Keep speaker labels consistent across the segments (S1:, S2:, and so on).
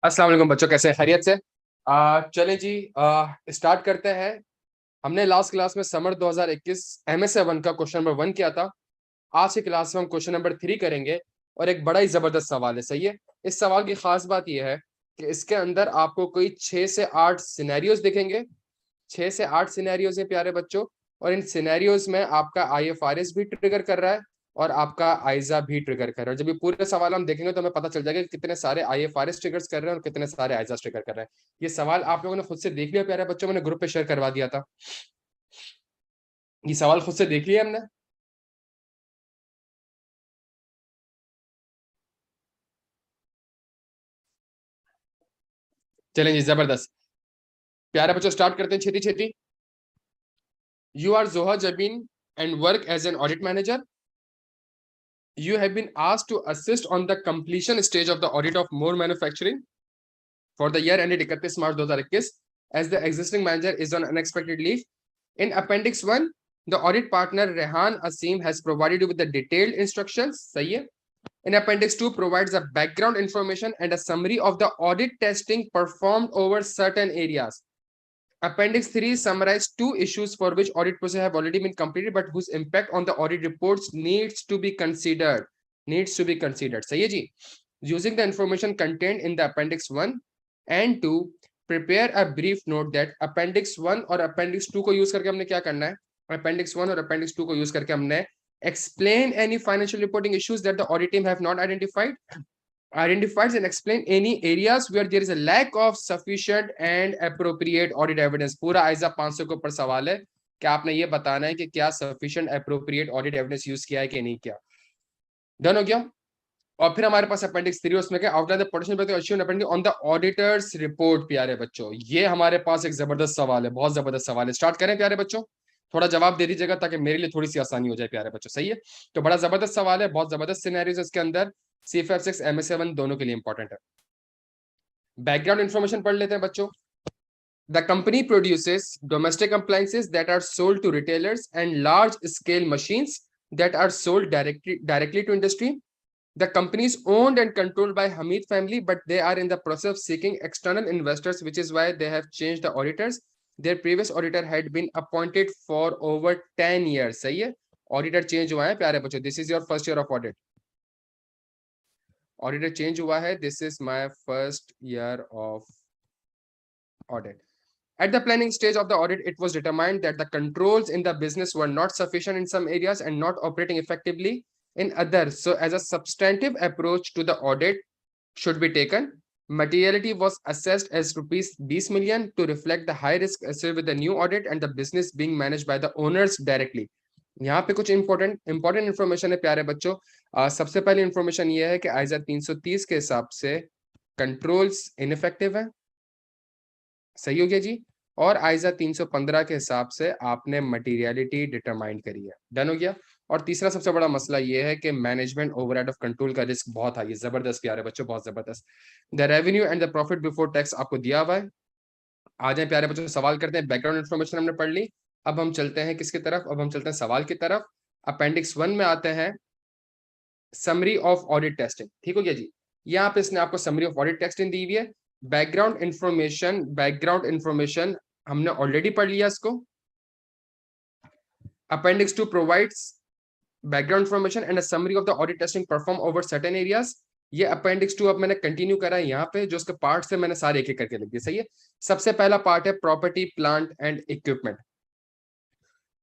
S1: अस्सलाम वालेकुम बच्चों, कैसे हैं? खैरियत से? चलें जी, स्टार्ट करते हैं। हमने लास्ट क्लास में समर 2021 एमएसए 1 का क्वेश्चन नंबर 1 किया था। आज की क्लास में हम क्वेश्चन नंबर 3 करेंगे और एक बड़ा ही जबरदस्त सवाल है। सही है। इस सवाल की खास बात यह है कि इसके अंदर आपको कोई 6 से 8 सिनेरियोज दिखेंगे। 6 से 8 सिनेरियोज हैं प्यारे बच्चों, और इन सिनेरियोज में आपका आईएफआरएस भी ट्रिगर कर रहा है और आपका आइजा भी ट्रिगर कर रहा है। जब ये पूरे सवाल हम देखेंगे तो हमें पता चल जाएगा कि कितने सारे आईएफआरएस ट्रिगर्स कर रहे हैं और कितने सारे आइजा ट्रिगर कर रहे हैं। ये सवाल आप लोगों ने खुद से देख लिया प्यारे बच्चों, मैंने ग्रुप पे शेयर करवा दिया था। ये सवाल खुद से देख लिया हमने। चलें जी, जबरदस्त। प्यारे बच्चों स्टार्ट करते हैं छेती छेती। You are Zoha Jabeen and work as an audit manager. You have been asked to assist on the completion stage of the audit of More Manufacturing for the year ended 31 March 2021, as the existing manager is on unexpected leave. In Appendix 1, the audit partner Rehan Asim has provided you with the detailed instructions. सही है. In Appendix 2 provides a background information and a summary of the audit testing performed over certain areas. Appendix 3 summarizes two issues for which audit process have already been completed but whose impact on the audit reports needs to be considered. सही है जी. Using the information contained in the Appendix 1 and 2, prepare a brief note that Appendix 1 और Appendix 2 को use करके हमने क्या करना है. Appendix 1 और Appendix 2 को यूज करके हमने explain any financial reporting issues that the audit team have not identifies and explain any areas where there is a lack of sufficient and appropriate audit evidence. पूरा आइजा 500 के ऊपर सवाल है कि आपने ये बताना है कि क्या sufficient appropriate audit evidence use किया है कि नहीं किया. डन हो गया. और फिर हमारे पास अपेंडिक्स 3 उसमें क्या outline the potential issue appendix on the auditors report. प्यारे बच्चों ये हमारे पास एक जबरदस्त सवाल है, बहुत जबरदस्त सवाल है. स्टार्ट करें प्यारे बच्चों, थोड़ा जवाब दे दीजिएगा ताकि मेरे लिए थोड़ी सी आसानी हो जाए प्यारे बच्चों. सही है. तो बड़ा जबरदस्त सवाल है, बहुत जबरदस्त सिनेरियोज इसके अंदर. CFF6 MSA1 दोनों के लिए इंपॉर्टेंट है. बैकग्राउंड इंफॉर्मेशन पढ़ लेते हैं बच्चों. The company produces domestic appliances that are sold to retailers and large scale machines that are sold directly to industry. The company is owned and controlled by Hamid family, but they are in the process of seeking external investors, which is why they have changed the auditors. Their previous auditor had been appointed for over 10 years. सही है. Auditor change हुआ है प्यारे बच्चों. This is your first year of audit. Auditor change हुआ है. This is my first year of audit. At the planning stage of the audit, it was determined that the controls in the business were not sufficient in some areas and not operating effectively in others. So as a substantive approach to the audit should be taken. Materiality was assessed as rupees 20 million to reflect the high risk associated with the new audit and the business being managed by the owners directly. यहाँ पे कुछ important information है प्यारे बच्चों. सबसे पहले information ये है कि आइजा 330 के हिसाब से कंट्रोल्स इनइफेक्टिव है. सही हो गया जी. और आइजा 315 के हिसाब से आपने मटेरियलिटी डिटरमाइन करी है. डन हो गया. और तीसरा सबसे बड़ा मसला ये है कि मैनेजमेंट ओवरहेड ऑफ कंट्रोल का रिस्क बहुत है. जबरदस्त प्यारे बच्चों, बहुत जबरदस्त. The revenue and the profit before tax आपको दिया हुआ है. आ जाए प्यारे बच्चों, सवाल करते हैं. बैकग्राउंड इन्फॉर्मेशन हमने पढ़ ली. अब हम चलते हैं किसकी तरफ, अब हम चलते हैं सवाल की तरफ. अपेंडिक्स 1 में आते हैं समरी ऑफ ऑडिट टेस्टिंग. ठीक हो गया जी. यहाँ पे इसने आपको समरी ऑफ ऑडिट टेस्टिंग दी हुई है. बैकग्राउंड इन्फॉर्मेशन हमने ऑलरेडी पढ़ लिया इसको. Appendix 2 provides background information and a summary of the audit testing performed over certain areas. ये Appendix 2 अब मैंने कंटिन्यू करा है यहाँ पे, जो उसके पार्ट थे मैंने सारे एक एक करके लिख दिए. सही है. सबसे पहला पार्ट है property plant and equipment.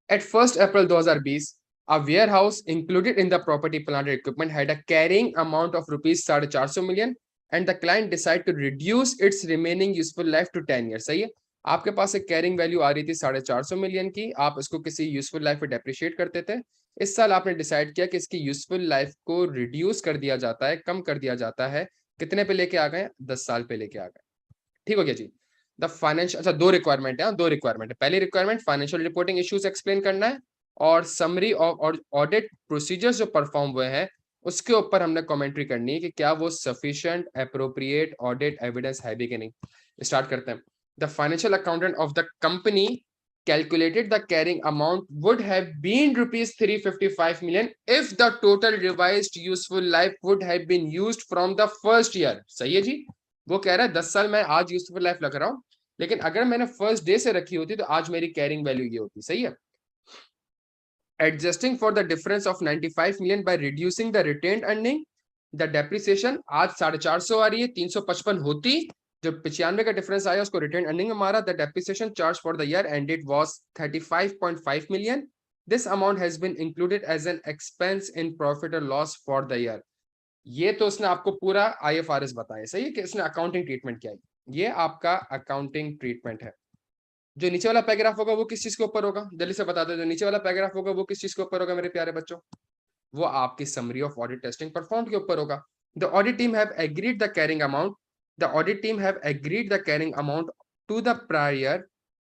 S1: At 1st April 2020, a warehouse included in the property plant and equipment had a carrying amount of rupees 450 million and the client decided to reduce its remaining useful life to 10 years. सही है. आपके पास एक carrying value आ रही थी 450 million की, आप इसको किसी यूजफुल लाइफ पे डेप्रिशिएट करते थे. इस साल आपने डिसाइड किया कि इसकी यूजफुल लाइफ को रिड्यूस कर दिया जाता है, कम कर दिया जाता है. कितने पे लेके आ गए? 10 साल पे लेके आ गए. ठीक हो गया जी. द फाइनेंशियल, अच्छा दो रिक्वायरमेंट है, दो रिक्वायरमेंट है. पहली requirement financial reporting issues explain करना है और समरी ऑफ ऑडिट प्रोसीजर्स जो परफॉर्म हुए हैं उसके ऊपर हमने कमेंट्री करनी है कि क्या वो सफिशिएंट एप्रोप्रिएट ऑडिट एविडेंस है भी कि नहीं. स्टार्ट करते हैं. The financial accountant of the company calculated the carrying amount would have been rupees 355 million if the total revised useful life would have been used from the first year. सही है जी. वो कह रहा है 10 साल मैं आज यूजफुल लाइफ लग रहा हूँ, लेकिन अगर मैंने फर्स्ट डे से रखी होती तो आज मेरी कैरिंग वैल्यू ये होती। सही है। Adjusting for the difference of 95 million by reducing the retained earning, the depreciation आज 450 आ रही है, 355 होती, जो 95 का डिफरेंस आया उसको रिटेन अर्निंग में मारा। The depreciation charge for the year ended was 35.5 million. This amount has been included as an expense in profit और लॉस फॉर द ईयर। ये तो उसने आपको पूरा आईएफआरएस बताया। सही है कि इसने अकाउंटिंग ट्रीटमेंट किया है। ये आपका अकाउंटिंग ट्रीटमेंट है। जो नीचे वाला पैराग्राफ होगा वो किस चीज के ऊपर होगा, जल्दी से बता दो। जो नीचे वाला पैराग्राफ होगा वो किस चीज के ऊपर होगा मेरे प्यारे बच्चों? वो आपकी summary of audit testing perform के ऊपर होगा। The audit team have agreed the carrying amount, the audit team have agreed the carrying amount to the prior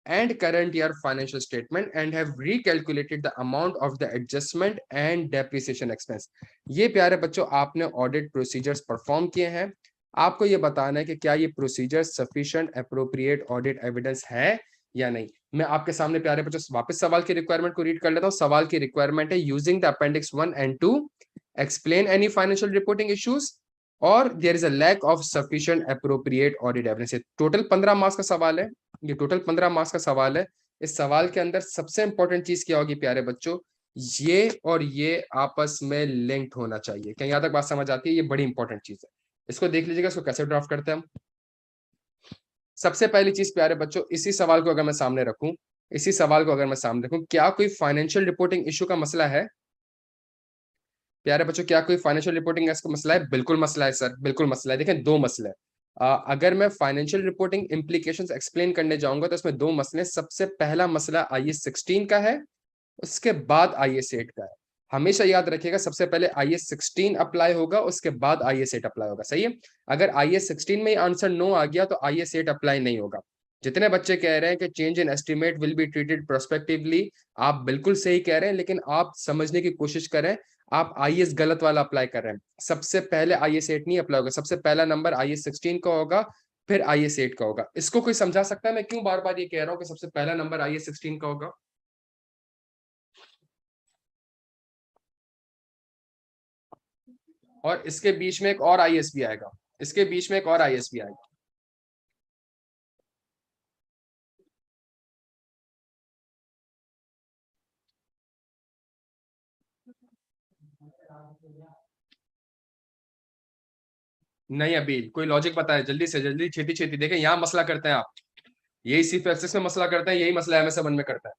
S1: and current year financial statement and have recalculated the amount of the adjustment and depreciation expense. ये प्यारे बच्चों आपने audit procedures perform किए हैं। आपको ये बताना है कि क्या ये procedure sufficient appropriate audit evidence है या नहीं। मैं आपके सामने प्यारे बच्चों वापस सवाल की रिक्वायरमेंट को रीड कर लेता हूँ। सवाल की रिक्वायरमेंट है using the appendix 1 and 2 explain any financial reporting issues और there is a lack of sufficient appropriate audit evidence. Total 15 marks का सवाल है। ये टोटल 15 मार्क्स का सवाल है। इस सवाल के अंदर सबसे इंपॉर्टेंट चीज क्या होगी प्यारे बच्चों? ये और ये आपस में लिंक्ड होना चाहिए। क्या यहां तक बात समझ आती है? ये बड़ी इंपॉर्टेंट चीज है। इसको देख लीजिएगा, इसको कैसे ड्राफ्ट करते हैं हम। सबसे पहली चीज प्यारे बच्चों, इसी सवाल को अगर मैं सामने रखूं, इसी सवाल को अगर मैं सामने रखूं, क्या कोई फाइनेंशियल रिपोर्टिंग इशू का मसला है? प्यारे बच्चों क्या कोई फाइनेंशियल रिपोर्टिंग का मसला है? बिल्कुल मसला है सर, बिल्कुल मसला है। देखें दो मसले हैं। अगर मैं फाइनेंशियल रिपोर्टिंग इम्प्लीकेशंस एक्सप्लेन करने जाऊंगा तो इसमें दो मसले। सबसे पहला मसला IAS 16 का है, उसके बाद IAS 8 का है। हमेशा याद रखिएगा, सबसे पहले IAS 16 अप्लाई होगा, उसके बाद IAS 8 अप्लाई होगा। सही है। अगर IAS 16 में आंसर नो आ गया तो IAS 8 अप्लाई नहीं होगा। जितने बच्चे कह रहे हैं कि change in estimate will be treated prospectively, आप बिल्कुल सही कह रहे हैं, लेकिन आप समझने की कोशिश करें। आप IAS गलत वाला अप्लाई कर रहे हैं। सबसे पहले IAS 8 नहीं अप्लाई होगा, सबसे पहला नंबर IAS 16 का होगा, फिर IAS 8 का होगा। इसको कोई समझा सकता है मैं क्यों बार बार ये कह रहा हूं कि सबसे पहला नंबर IAS 16 का होगा? और इसके बीच में एक और IAS भी आएगा, इसके बीच में एक और IAS भी आएगा। नहीं अभी कोई लॉजिक बताए जल्दी से जल्दी, छेती छेती। देखें यहाँ मसला करते हैं आप, यही सिर्फ एक्सेस में मसला करते हैं, यही मसला MS1 में करता है।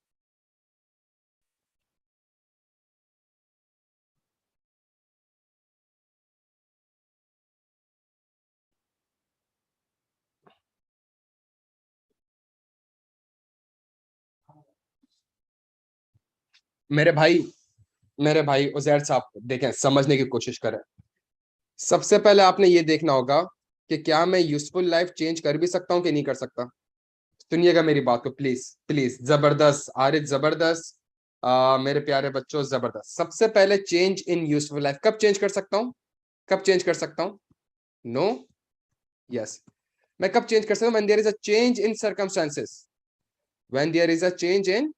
S1: मेरे भाई उजैर साहब देखें, समझने की कोशिश करें। सबसे पहले आपने ये देखना होगा कि क्या मैं यूजफुल लाइफ चेंज कर भी सकता हूँ कि नहीं कर सकता। सुनिएगा मेरी बात को प्लीज प्लीज। जबरदस्त आरिफ, जबरदस्त। मेरे प्यारे बच्चों जबरदस्त। सबसे पहले चेंज इन यूजफुल लाइफ कब चेंज कर सकता हूँ? कब चेंज कर सकता हूँ? No, yes. मैं कब चेंज कर सकता हूँ? When there is a change in circumstances, when there is a change in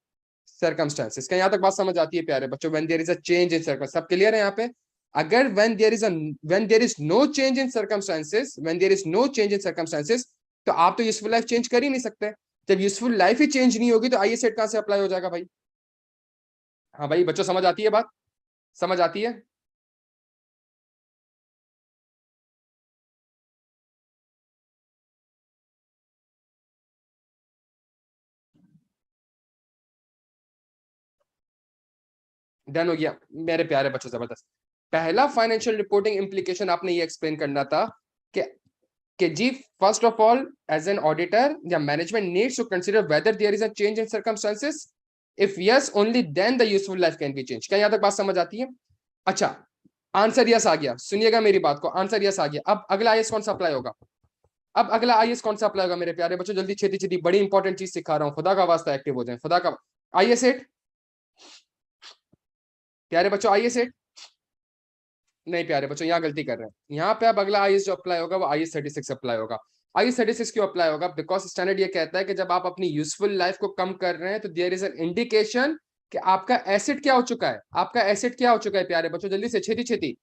S1: circumstances. क्या यहाँ तक बात समझ आती है प्यारे बच्चों? When there is a change in circum, सब क्लियर है यहाँ पे? अगर when there is no change in circumstances, when there is no change in circumstances, तो आप तो यूजफुल लाइफ चेंज कर ही नहीं सकते। जब यूजफुल लाइफ ही चेंज नहीं होगी तो IAS 8 कहां से अप्लाई हो जाएगा भाई? हाँ भाई बच्चों, समझ आती है बात? समझ आती है? डन हो गया मेरे प्यारे बच्चों, जबरदस्त। पहला फाइनेंशियल रिपोर्टिंग इंप्लीकेशन आपने ये एक्सप्लेन करना था कि जी first of all as an auditor या management needs to consider whether there is a change in circumstances, if yes only then the useful life can be change. क्या यहां तक बात समझ आती है? अच्छा, आंसर यस आ गया। सुनिएगा मेरी बात को, आंसर यस आ गया। अब अगला IAS कौन सा अप्लाई होगा? अब अगला IAS कौन सा अप्लाई होगा मेरे प्यारे बच्चों? जल्दी छेती छेती, बड़ी इंपॉर्टेंट चीज सिखा रहा हूं, खुदा का वास्ता एक्टिव हो जाए, खुदा का। IAS 8 प्यारे बच्चों, IAS 8 नहीं प्यारे बच्चों, यहाँ गलती कर रहे हैं। यहाँ पे अब अगला IAS जो अप्लाई होगा वो IAS 36 अप्लाई होगा। IAS 36 क्यों अप्लाई होगा? बिकॉज स्टैंडर्ड ये कहता है कि जब आप अपनी यूजफुल लाइफ को कम कर रहे हैं तो देयर इज एन इंडिकेशन कि आपका एसेट क्या हो चुका है। आपका एसेट क्या हो चुका है प्यारे बच्चों? जल्दी से छेती छेती।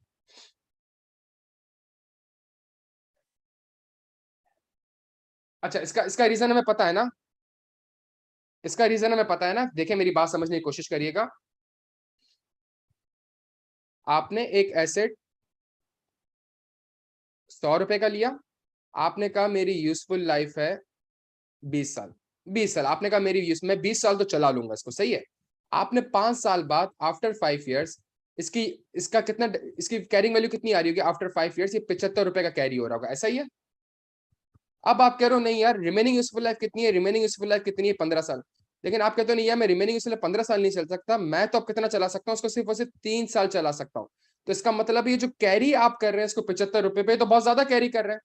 S1: अच्छा, इसका इसका रीजन हमें पता है ना, इसका रीजन हमें पता है ना। देखिए मेरी बात समझने की कोशिश करिएगा। आपने एक एसेट 100 रुपए का लिया, आपने कहा मेरी यूजफुल लाइफ है 20 साल। 20 साल आपने कहा मेरी यूज, मैं 20 साल तो चला लूंगा इसको, सही है। आपने 5 साल बाद, आफ्टर 5 ईयर्स, इसकी इसका कितना, इसकी कैरिंग वैल्यू कितनी आ रही होगी आफ्टर 5 ईयर्स? ये 75 रुपए का कैरी हो रहा होगा, ऐसा ही है। अब आप कह रहे हो नहीं यार, रिमेनिंग यूजफुल लाइफ कितनी है, रिमेनिंग यूजफुल लाइफ कितनी है? 15 साल। लेकिन आप कहते हो नहीं यार, मैं रिमेनिंग यूजफुल 15 साल नहीं चल सकता, मैं तो अब कितना चला सकता हूँ उसको, सिर्फ और सिर्फ 3 साल चला सकता हूँ। तो इसका मतलब ये जो कैरी आप कर रहे हैं इसको 75 रुपए पे, तो बहुत ज्यादा कैरी कर रहे हैं,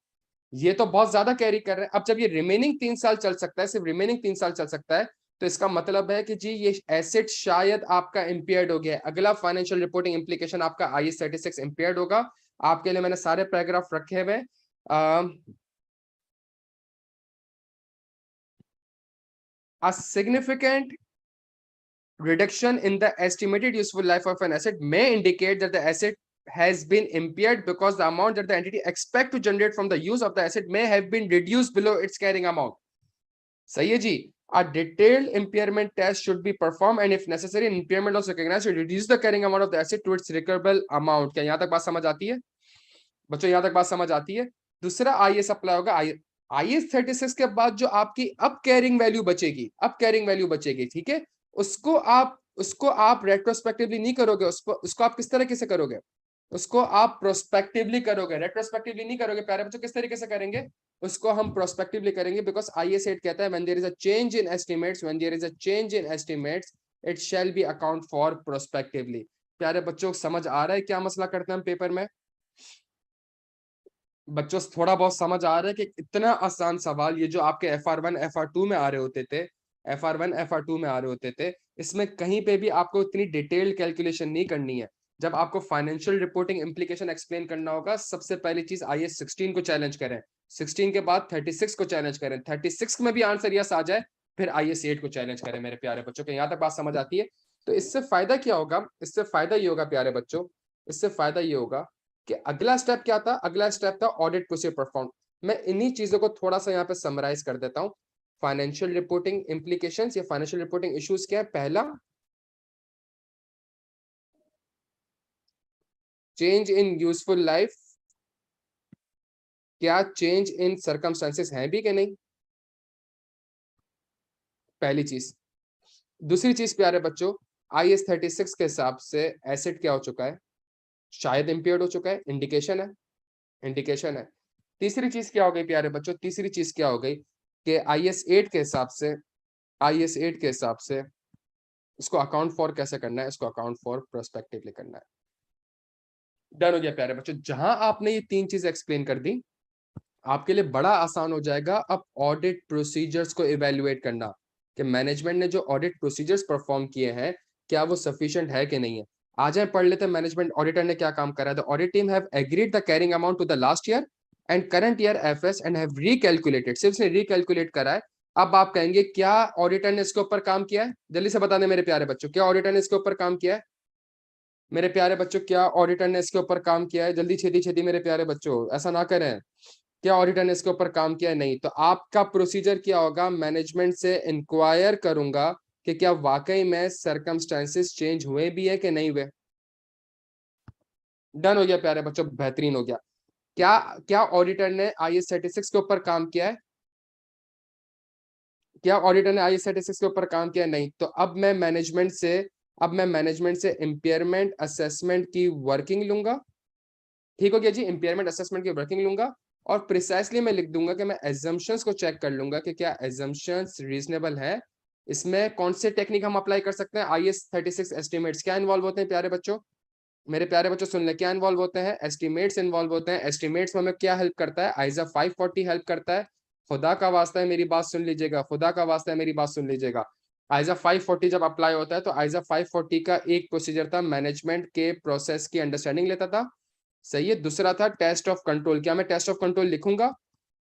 S1: ये तो बहुत ज्यादा कैरी कर रहे हैं। अब जब ये रिमेनिंग 3 साल चल सकता है, सिर्फ रिमेनिंग 3 साल चल सकता है, तो इसका मतलब है कि जी ये एसेट शायद आपका इंपेयर्ड हो गया है। अगला फाइनेंशियल रिपोर्टिंग इंप्लीकेशन आपका IAS 36 इंपेयर्ड होगा। आपके लिए मैंने सारे पैराग्राफ रखे हुए। A significant reduction in the estimated useful life of an asset may indicate that the asset has been impaired because the amount that the entity expect to generate from the use of the asset may have been reduced below its carrying amount. सही है जी। A detailed impairment test should be performed and if necessary an impairment loss recognized to reduce the carrying amount of the asset to its recoverable amount. क्या यहाँ तक बात समझ आती है बच्चों? यहाँ तक बात समझ आती है। दूसरा IAS अप्लाई होगा। IAS 36 के बाद जो आपकी अब कैरिंग वैल्यू बचेगी, अब कैरिंग वैल्यू बचेगी, ठीक है, उसको आप रेट्रोस्पेक्टिवली नहीं करोगे, उसको आप किस तरीके से करोगे? उसको आप प्रोस्पेक्टिवली करोगे, रेट्रोस्पेक्टिवली नहीं करोगे प्यारे बच्चों। किस तरीके से करेंगे? उसको हम प्रोस्पेक्टिवली करेंगे, बिकॉज IAS 8 कहता है when there is a change in estimates, when there is a change in estimates it shall be account for prospectively. प्यारे बच्चों समझ आ रहा है क्या मसला करते हैं हम पेपर में? बच्चों थोड़ा बहुत समझ आ रहा है कि इतना आसान सवाल ये जो आपके FR1 FR2 में आ रहे होते थे, FR1 FR2 में आ रहे होते थे, इसमें कहीं पे भी आपको इतनी डिटेल्ड कैलकुलेशन नहीं करनी है। जब आपको फाइनेंशियल रिपोर्टिंग इंप्लीकेशन एक्सप्लेन करना होगा, सबसे पहली चीज IAS 16 को चैलेंज करें, 16 के बाद 36 को चैलेंज करें, 36 में भी आंसर यस आ जाए, फिर IAS 8 को चैलेंज करें। मेरे प्यारे बच्चों को यहाँ तक बात समझ आती है? तो इससे फायदा क्या होगा? इससे फायदा ये होगा प्यारे बच्चों, इससे फायदा ये होगा कि अगला स्टेप क्या था? अगला स्टेप था ऑडिट प्रोसीजर परफॉर्म। मैं इन्हीं चीजों को थोड़ा सा यहाँ पे समराइज कर देता हूँ। फाइनेंशियल रिपोर्टिंग इंप्लीकेशंस या फाइनेंशियल रिपोर्टिंग इश्यूज क्या है? पहला, चेंज इन यूजफुल लाइफ, क्या चेंज इन सर्कमस्टेंसेस है भी कि नहीं? पहली चीज। दूसरी चीज प्यारे बच्चों, IAS 36 के हिसाब से एसेट क्या हो चुका है? शायद इंपेयर्ड हो चुका है, इंडिकेशन है, इंडिकेशन है। तीसरी चीज क्या हो गई प्यारे बच्चों? तीसरी चीज क्या हो गई कि IAS 8 के हिसाब से, IAS 8 के हिसाब से इसको अकाउंट फॉर कैसे करना है? इसको अकाउंट फॉर प्रोस्पेक्टिवली करना है। डन हो गया प्यारे बच्चों। जहां आपने ये तीन चीज एक्सप्लेन कर दी, आपके लिए बड़ा आसान हो जाएगा अब ऑडिट प्रोसीजर्स को इवेल्युएट करना, कि मैनेजमेंट ने जो ऑडिट प्रोसीजर्स परफॉर्म किए हैं क्या वो सफिशिएंट है कि नहीं है। आ जाए पढ़ लेते हैं मैनेजमेंट ऑडिटर ने क्या काम करा है। The audit team have agreed the carrying amount to the last year and current year FS and have recalculated. सिर्फ इसने रीकैलकुलेट करा है। अब आप कहेंगे क्या ऑडिटर ने इसके ऊपर काम किया है? जल्दी से बता दें मेरे प्यारे बच्चों, क्या ऑडिटर ने इसके ऊपर काम किया है? मेरे प्यारे बच्चों क्या ऑडिटर ने इसके ऊपर काम किया है? जल्दी छेती छेती मेरे प्यारे बच्चों, ऐसा ना करें। क्या ऑडिटर ने इसके ऊपर काम किया है? नहीं। तो आपका प्रोसीजर क्या होगा? मैनेजमेंट से इंक्वायर करूंगा कि क्या वाकई में सर्कमस्टेंसेस चेंज हुए भी है कि नहीं हुए। डन हो गया प्यारे बच्चों, बेहतरीन हो गया। क्या क्या ऑडिटर ने IAS 36 के ऊपर काम किया है? क्या ऑडिटर ने IAS 36 के ऊपर काम किया? नहीं। तो अब मैं मैनेजमेंट से इंपेयरमेंट असेसमेंट की वर्किंग लूंगा। ठीक हो गया जी, इंपेयरमेंट असेसमेंट की वर्किंग लूंगा और प्रिसाइसली मैं लिख दूंगा कि मैं एजम्पशंस को चेक कर लूंगा कि क्या एजम्पशंस रीजनेबल है। इसमें कौन से टेक्निक हम अप्लाई कर सकते हैं? IAS 36 एस्टिमेट्स क्या इन्वॉल्व होते हैं प्यारे बच्चों? मेरे प्यारे बच्चों सुन ले, क्या इन्वॉल्व होते हैं? एस्टिमेट्स इन्वॉल्व होते हैं। एस्टिमेट्स में हमें क्या हेल्प करता है? ISA 540 हेल्प करता है। खुदा का वास्ता है मेरी बात सुन लीजिएगा, खुदा का वास्ता है मेरी बात सुन लीजिएगा। ISA 540 जब अप्लाई होता है तो ISA 540 का एक प्रोसीजर था, मैनेजमेंट के प्रोसेस की अंडरस्टैंडिंग लेता था, सही है। दूसरा था टेस्ट ऑफ कंट्रोल। क्या मैं टेस्ट ऑफ कंट्रोल लिखूंगा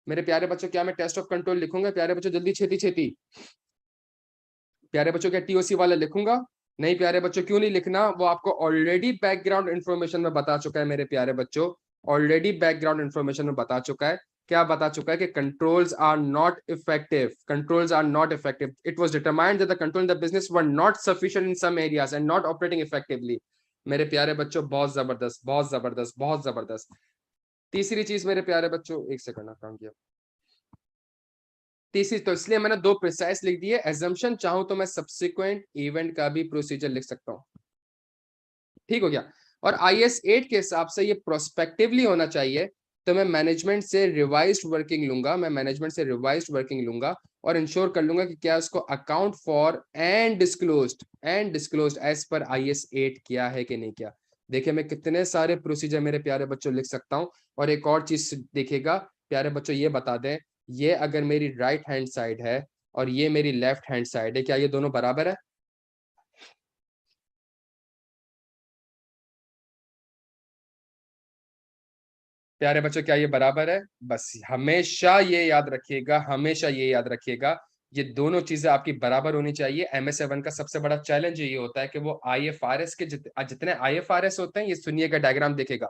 S1: मेरे प्यारे बच्चों? क्या मैं टेस्ट ऑफ कंट्रोल लिखूंगा प्यारे बच्चों? जल्दी छेती छेती प्यारे बच्चों, क्या TOC वाला लिखूंगा? नहीं प्यारे बच्चों, क्यों नहीं लिखना? वो आपको ऑलरेडी बैकग्राउंड इन्फॉर्मेशन में बता चुका है मेरे प्यारे बच्चों, ऑलरेडी बैकग्राउंड इन्फॉर्मेशन में बता चुका है क्या बता चुका है कि controls are not effective, controls are not effective. It was determined that the control in the business were not sufficient in some areas and not operating effectively. मेरे प्यारे बच्चों, बहुत जबरदस्त, बहुत जबरदस्त, बहुत जबरदस्त. तीसरी चीज मेरे प्यारे बच्चों, एक सेकंड ना काम किया. तीसरी, तो इसलिए मैंने दो प्रिसाइज लिख दिए. एजम्पशन चाहूं तो मैं सब्सिक्वेंट इवेंट का भी प्रोसीजर लिख सकता हूं. ठीक हो गया. और IS 8 के हिसाब से ये प्रोस्पेक्टिवली होना चाहिए. तो मैं मैनेजमेंट से रिवाइज्ड वर्किंग लूंगा, मैं मैनेजमेंट से रिवाइज्ड वर्किंग लूंगा और इंश्योर कर लूंगा कि क्या उसको account for and disclosed as per IS 8 किया है कि नहीं किया. देखिए मैं कितने सारे प्रोसीजर मेरे प्यारे बच्चों लिख सकता हूं. और एक और चीज देखिएगा प्यारे बच्चों, ये बता दें, ये अगर मेरी राइट हैंड साइड है और ये मेरी लेफ्ट हैंड साइड है, क्या ये दोनों बराबर है? प्यारे बच्चों, क्या ये बराबर है? बस हमेशा ये याद रखिएगा, हमेशा ये याद रखिएगा, ये दोनों चीजें आपकी बराबर होनी चाहिए. MS7 का सबसे बड़ा चैलेंज ये होता है कि वो IFRS के जितने IFRS होते हैं, ये सुनिएगा, डायग्राम देखेगा,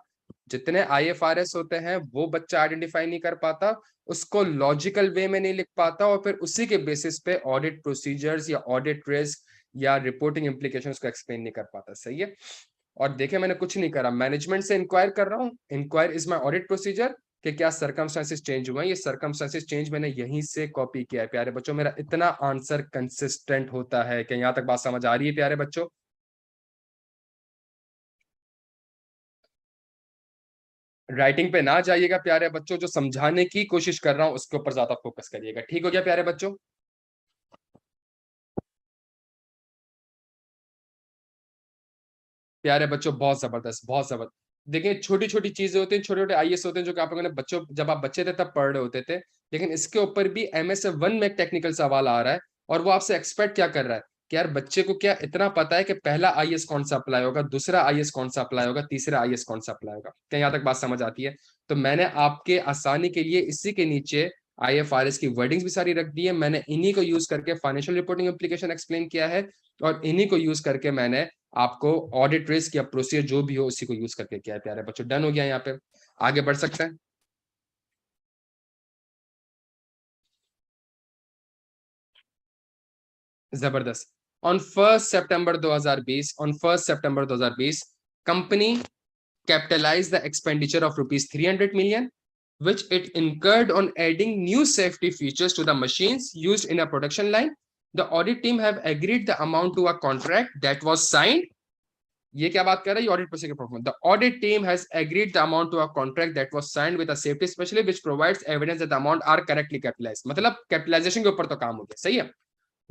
S1: जितने IFRS होते हैं वो बच्चा आइडेंटिफाई नहीं कर पाता, उसको लॉजिकल वे में नहीं लिख पाता और फिर उसी के बेसिस पे ऑडिट प्रोसीजर्स या ऑडिट रिस्क या रिपोर्टिंग इम्प्लीकेशंस को एक्सप्लेन नहीं कर पाता. सही है. और देखिए मैंने कुछ नहीं करा, मैनेजमेंट से इंक्वायर कर रहा हूँ. Inquire is my audit procedure कि क्या सर्कमस्टेंसेस चेंज हुए हैं. ये सर्कमस्टेंसेस चेंज मैंने यहीं से कॉपी किया है. प्यारे बच्चों, मेरा इतना आंसर कंसिस्टेंट होता है कि यहाँ तक बात समझ आ रही है प्यारे बच्चों? राइटिंग पे ना जाइएगा प्यारे बच्चों, जो समझाने की कोशिश कर रहा हूँ उसके ऊपर ज्यादा फोकस करिएगा. ठीक हो गया प्यारे बच्चों? प्यारे बच्चों, बहुत जबरदस्त, बहुत जबरदस्त. देखिए छोटी छोटी चीजें होती हैं, छोटे छोटे IS होते हैं जो कि आप लोगों ने बच्चों, जब आप बच्चे थे तब पढ़ रहे होते थे. लेकिन इसके ऊपर भी MS1 में एक टेक्निकल सवाल आ रहा है और वो आपसे एक्सपेक्ट क्या कर रहा है कि यार बच्चे को क्या इतना पता है कि पहला IS कौन सा अप्लाई होगा, दूसरा IS कौन सा अप्लाई होगा, तीसरा IS कौन सा अप्लाई होगा. क्या यहाँ तक बात समझ आती है? तो मैंने आपके आसानी के लिए इसी के नीचे IFRS की वर्डिंग्स भी सारी रख दी है. मैंने इन्हीं को यूज करके फाइनेंशियल रिपोर्टिंग एप्लीकेशन एक्सप्लेन किया है और इन्हीं को यूज करके मैंने आपको ऑडिट रिस्क या प्रोसीजर जो भी हो उसी को यूज करके किया है. प्यारे बच्चों, डन हो गया? यहाँ पे आगे बढ़ सकते हैं. जबरदस्त. On 1 September 2020 company capitalized the expenditure of rupees 300 million which it incurred on adding new safety features to the machines used in a production line. The audit team have agreed the amount to a contract that was signed. ये क्या बात कर रहा है? Audit procedure performance. The audit team has agreed the amount to a contract that was signed with a safety specialist which provides evidence that the amount are correctly capitalised. मतलब capitalisation के ऊपर तो काम हो गया. सही है.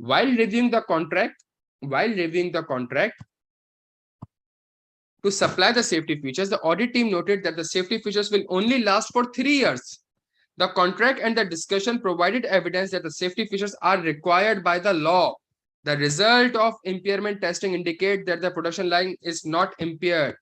S1: while reviewing the contract while reviewing the contract to supply the safety features, the audit team noted that the safety features will only last for 3 years. The contract and the discussion provided evidence that the safety features are required by the law. The result of impairment testing indicate that the production line is not impaired.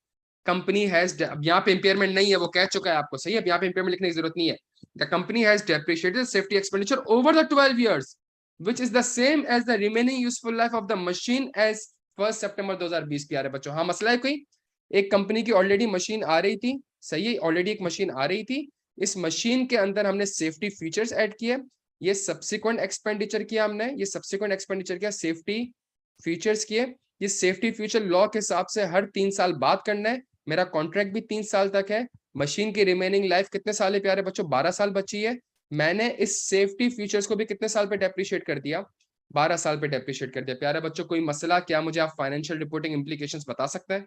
S1: Company has, यहाँ पे impairment नहीं है, वो कह चुका है आपको. सही है, यहाँ पे impairment लिखने की जरूरत नहीं है. The company has depreciated safety expenditure over the 12 years, which is the same as the remaining useful life of the machine as 1 सितंबर 2020. प्यारे बच्चों, हाँ मसला है कोई? एक कंपनी की ऑलरेडी मशीन आ रही थी. सही है, ऑलरेडी एक मशीन आ रही थी. इस मशीन के अंदर हमने सेफ्टी फीचर्स ऐड किए. ये सब्सिक्वेंट एक्सपेंडिचर किया हमने, ये सब्सिक्वेंट एक्सपेंडिचर किया, सेफ्टी फीचर्स किए. ये सेफ्टी फीचर लॉ के हिसाब से हर 3 साल बाद करना है. मेरा कॉन्ट्रैक्ट भी 3 साल तक है. मशीन की रिमेनिंग लाइफ कितने साल है प्यारे बच्चों? 12 साल बची है. मैंने इस सेफ्टी फीचर्स को भी कितने साल पे डेप्रिशिएट कर दिया? 12 साल पे डेप्रिशिएट कर दिया. प्यारे बच्चों, कोई मसला? क्या मुझे आप फाइनेंशियल रिपोर्टिंग इंप्लीकेशंस बता सकते हैं?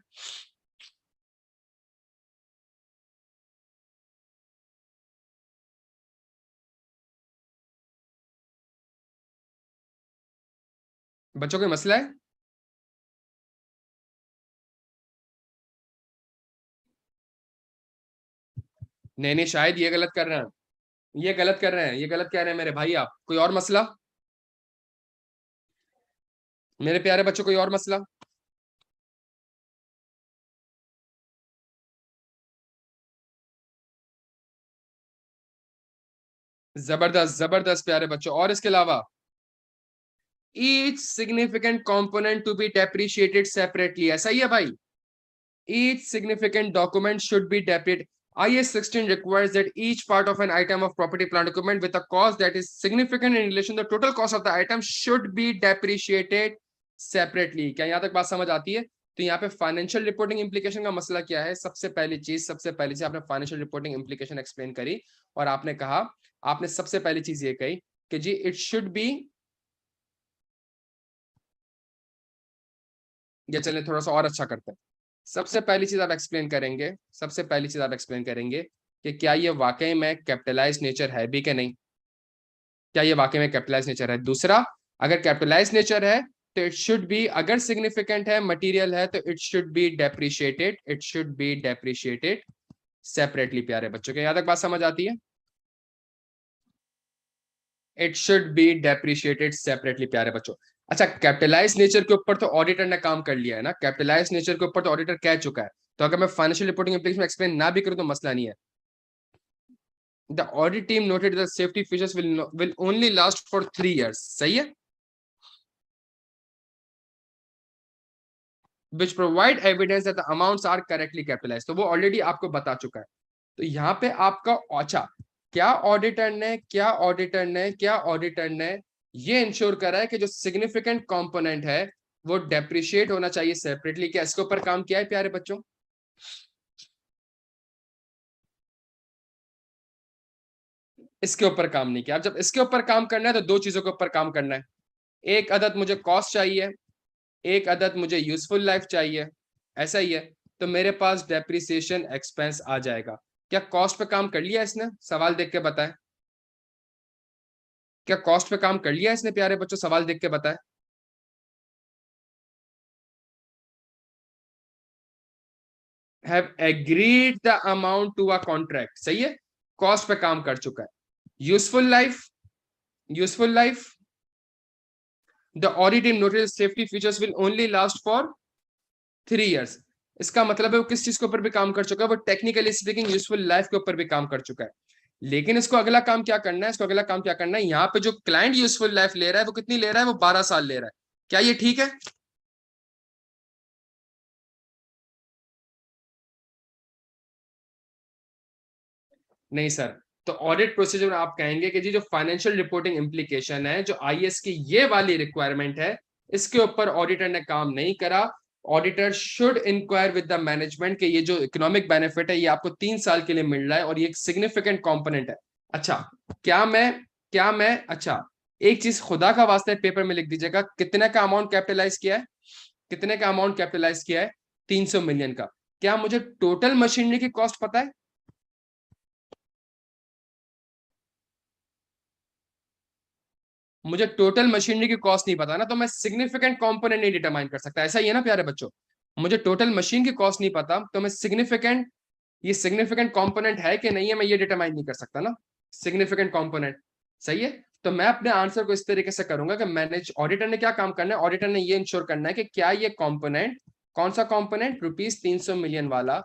S1: बच्चों कोई मसला है? नहीं नहीं, शायद ये गलत कर रहे हैं, ये गलत कर रहे हैं, ये गलत कह रहे हैं मेरे भाई. आप कोई और मसला? मेरे प्यारे बच्चों, कोई और मसला? जबरदस्त जबरदस्त प्यारे बच्चों. और इसके अलावा each significant component to be depreciated separately. ऐसा ही है भाई. Each significant document should be depreciate. IAS 16 requires that each part of an item of property, plant, equipment with a cost that is significant in relation to the total cost of the item should be depreciated separately. क्या यहाँ तक बात समझ आती है? तो यहाँ पे फाइनेंशियल रिपोर्टिंग इम्प्लीकेशन का मसला क्या है? सबसे पहली चीज आपने फाइनेंशियल रिपोर्टिंग इम्प्लीकेशन एक्सप्लेन करी और आपने सबसे पहली चीज ये कही कि जी इट शुड बी, या चले थोड़ा सा और अच्छा करते हैं। सबसे पहली चीज आप एक्सप्लेन करेंगे कि क्या ये वाकई में कैपिटलाइज नेचर है भी कि नहीं, क्या ये वाकई में कैपिटलाइज नेचर है। दूसरा, अगर कैपिटलाइज नेचर है तो इट शुड बी, अगर सिग्निफिकेंट है, मटेरियल है, तो it should be depreciated separately. प्यारे बच्चों के यहाँ तक बात समझ आती है? It should be depreciated separately प्यारे बच्चों। अच्छा, कैपिटलाइज नेचर के ऊपर तो ऑडिटर ने काम कर लिया है ना, कैपिटलाइज नेचर के ऊपर तो ऑडिटर कह चुका है, तो अगर मैं फाइनेंशियल रिपोर्टिंग एप्लीकेशन एक्सप्लेन ना भी करूं तो मसला नहीं है। The audit team noted the safety features will only last for 3 years, सही है, which provide evidence that the amounts are correctly capitalized, तो वो ऑलरेडी आपको बता चुका है। तो यहाँ पे आपका, अच्छा, क्या ऑडिटर ने ये इंश्योर करा है कि जो सिग्निफिकेंट कंपोनेंट है वो डेप्रिशिएट होना चाहिए सेपरेटली? क्या इसके ऊपर काम किया है प्यारे बच्चों? इसके ऊपर काम नहीं किया। अब जब इसके ऊपर काम करना है तो दो चीजों के ऊपर काम करना है, एक अदद मुझे कॉस्ट चाहिए, एक अदद मुझे यूजफुल लाइफ चाहिए, ऐसा ही है। तो मेरे पास डेप्रिसिएशन एक्सपेंस आ जाएगा। क्या कॉस्ट पे काम कर लिया इसने? सवाल देख के बताएं, क्या कॉस्ट पे काम कर लिया इसने प्यारे बच्चों? सवाल देख के बताएं। Have agreed the amount to a contract, सही है, कॉस्ट पे काम कर चुका है। Useful life, the audit team noted safety features will only last for 3 years। इसका मतलब है वो किस चीज के ऊपर भी काम कर चुका है? वो टेक्निकली स्पीकिंग यूजफुल लाइफ के ऊपर भी काम कर चुका है। लेकिन इसको अगला काम क्या करना है, यहाँ पे जो क्लाइंट यूजफुल लाइफ ले रहा है वो कितनी ले रहा है? वो 12 साल ले रहा है। क्या ये ठीक है? नहीं सर। तो ऑडिट प्रोसीजर में आप कहेंगे कि जी जो फाइनेंशियल रिपोर्टिंग इम्प्लीकेशन है, जो आईएएस की ये वाली रिक्वायरमेंट है, इसके ऊपर ऑडिटर ने काम नहीं करा। Auditor should inquire with the management कि ये जो इकोनॉमिक बेनिफिट है ये आपको 3 साल के लिए मिल रहा है और ये एक सिग्निफिकेंट कंपोनेंट है। अच्छा, क्या मैं अच्छा, एक चीज खुदा का वास्ता है पेपर में लिख दीजिएगा, कितने का अमाउंट कैपिटलाइज किया है? 300 मिलियन का। क्या मुझे टोटल मशीनरी की कॉस्ट पता है? मुझे टोटल मशीनरी की कॉस्ट नहीं पता ना, तो मैं सिग्निफिकेंट कंपोनेंट नहीं डिटरमाइन कर सकता। ऐसा ही है ना प्यारे बच्चों? मुझे टोटल मशीन की कॉस्ट नहीं पता तो मैं ये सिग्निफिकेंट कंपोनेंट है कि नहीं है मैं ये डिटरमाइन नहीं कर सकता ना, सिग्निफिकेंट कंपोनेंट। सही है, तो मैं अपने आंसर को इस तरीके से करूंगा कि मैनेज ऑडिटर ने क्या काम करना है, ऑडिटर ने ये इंश्योर करना है कि क्या ये कंपोनेंट, कौन सा कंपोनेंट, ₹300 मिलियन वाला,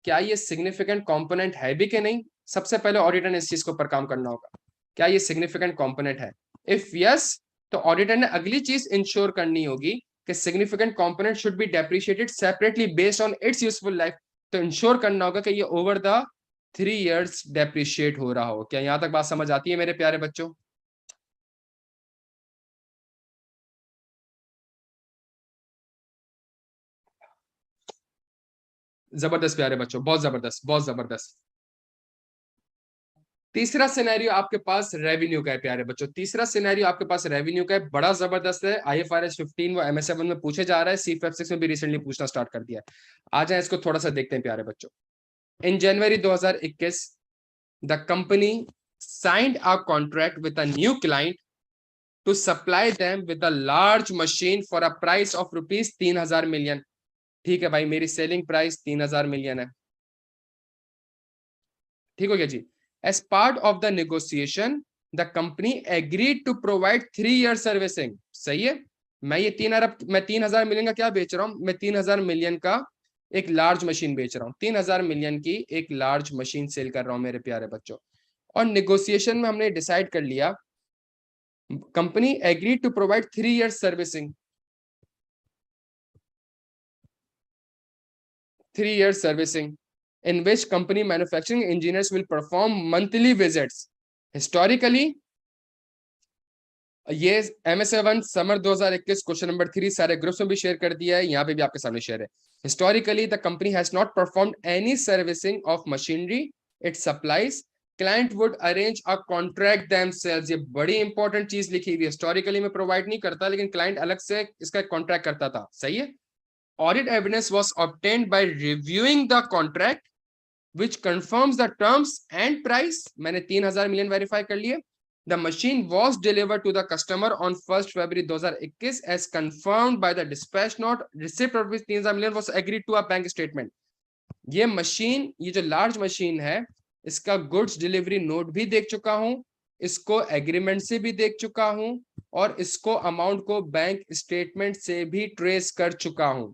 S1: क्या ये सिग्निफिकेंट कंपोनेंट है भी कि नहीं। सबसे पहले ऑडिटर ने इस चीज के ऊपर काम करना होगा, क्या ये सिग्निफिकेंट कंपोनेंट है। इफ यस, तो ऑडिटर ने अगली चीज इंश्योर करनी होगी कि significant component should be depreciated separately based on it's useful life. तो इंश्योर करना होगा कि ये ओवर द 3 years डेप्रिशिएट हो रहा हो। क्या यहां तक बात समझ आती है मेरे प्यारे बच्चों? जबरदस्त प्यारे बच्चों, बहुत जबरदस्त, बहुत जबरदस्त। तीसरा सिनेरियो आपके पास रेवेन्यू का है प्यारे बच्चों, तीसरा सिनेरियो आपके पास रेवेन्यू का है, बड़ा जबरदस्त है। आईएफआरएस 15 वो MS7 में पूछे जा रहा है, CFF 6 में भी रिसेंटली पूछना स्टार्ट कर दिया है। आ जाए इसको थोड़ा सा देखते हैं प्यारे बच्चों। इन जनवरी 2021 the company signed a contract with a new client to supply them with a large machine for a price of rupees 3000 million। ठीक है भाई, मेरी सेलिंग प्राइस 3000 मिलियन है, ठीक हो गया जी। As part of the negotiation the company agreed to provide 3 year servicing. सही है, मैं 3000 मिलियन का क्या बेच रहा हूं, मैं 3000 मिलियन का एक लार्ज मशीन बेच रहा हूं, 3000 मिलियन की एक लार्ज मशीन सेल कर रहा हूं मेरे प्यारे बच्चों। और नेगोशिएशन में हमने डिसाइड कर लिया, company agreed to provide 3 year servicing, 3 year servicing. in which company manufacturing engineers will perform monthly visits. Historically, ये MS1 समर 2021 क्वेश्चन नंबर 3 सारे ग्रुप्स में भी शेयर कर दिया है, यहाँ पे भी आपके सामने शेयर है. Historically, the company has not performed any servicing of machinery it supplies. Client would arrange a contract themselves. ये बड़ी इंपॉर्टेंट चीज लिखी हुई है. हिस्टोरिकली में प्रोवाइड नहीं करता, लेकिन क्लाइंट अलग से इसका कॉन्ट्रैक्ट करता था. सही है. Audit evidence was obtained by reviewing the contract which confirms the terms and price. मैंने 3000 मिलियन वेरीफाई कर लिए. The machine was delivered to the customer on 1st February 2021 as confirmed by the dispatch note. Receipt of which 3000 million was agreed to a bank statement. ये machine, ये जो large machine है, इसका goods delivery note भी देख चुका हूं, इसको एग्रीमेंट से भी देख चुका हूं, और इसको अमाउंट को बैंक स्टेटमेंट से भी ट्रेस कर चुका हूं.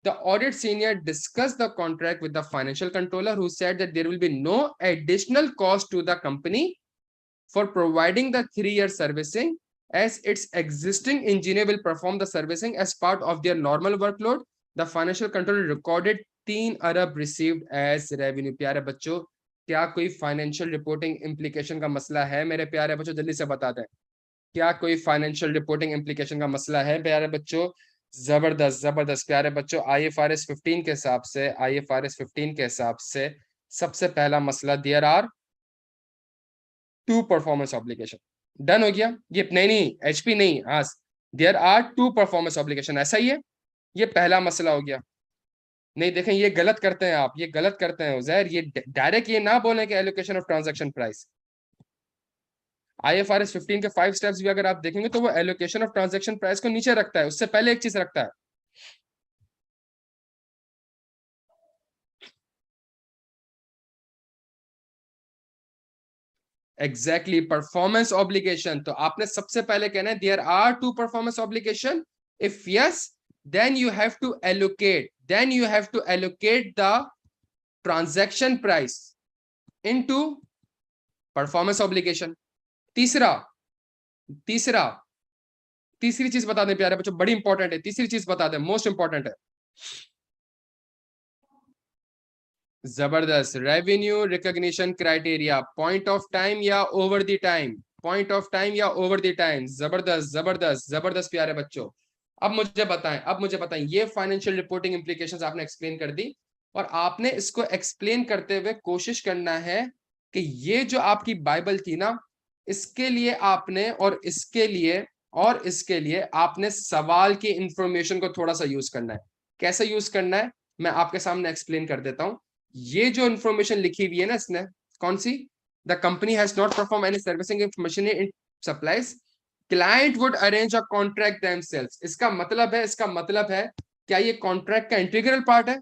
S1: The audit senior discussed the contract with the financial controller, who said that there will be no additional cost to the company for providing the 3-year servicing, as its existing engineer will perform the servicing as part of their normal workload. The financial controller recorded 3 Arab received as revenue. प्यारे बच्चों, क्या कोई financial reporting implication का मसला है? मेरे प्यारे बच्चों जल्दी से बता दें, क्या कोई फाइनेंशियल रिपोर्टिंग इम्प्लीकेशन का मसला है प्यारे बच्चों? जबरदस्त जबरदस्त प्यारे बच्चों. IFRS 15 के हिसाब से, IFRS 15 के हिसाब से सबसे पहला मसला, there are 2 performance obligation. Done हो गया. ये नहीं HP नहीं, हाँ, देयर आर 2 परफॉर्मेंस ऑब्लिगेशन. ऐसा ही है. ये पहला मसला हो गया. नहीं देखें, ये गलत करते हैं आप, ये गलत करते हैं उजैर. ये डायरेक्ट ये ना बोलें कि allocation of transaction price. IFRS 15 के 5 स्टेप्स भी अगर आप देखेंगे तो वो एलोकेशन ऑफ ट्रांजैक्शन प्राइस को नीचे रखता है, उससे पहले एक चीज रखता है. Exactly, performance obligation. तो आपने सबसे पहले कहना है there are 2 performance obligation. If yes, then you have to allocate the transaction price into performance obligation. तीसरी चीज बता दें प्यारे बच्चों, बड़ी इंपॉर्टेंट है. तीसरी चीज बता दें, मोस्ट इंपॉर्टेंट है. जबरदस्त. Revenue recognition criteria, point of time या over the time, point of time या ओवर द टाइम. जबरदस्त जबरदस्त जबरदस्त प्यारे बच्चों. अब मुझे बताएं, ये फाइनेंशियल रिपोर्टिंग इंप्लीकेशंस आपने एक्सप्लेन कर दी, और आपने इसको एक्सप्लेन करते हुए कोशिश करना है कि ये जो आपकी बाइबल थी ना, इसके लिए आपने और इसके लिए आपने सवाल की इंफॉर्मेशन को थोड़ा सा यूज करना है. कैसे यूज करना है मैं आपके सामने एक्सप्लेन कर देता हूं. ये जो इंफॉर्मेशन लिखी हुई है ना इसने, कौन सी? The company has not perform any servicing if machinery in supplies, client would arrange a contract themselves. इसका मतलब है क्या ये कॉन्ट्रैक्ट का इंटीग्रल पार्ट है,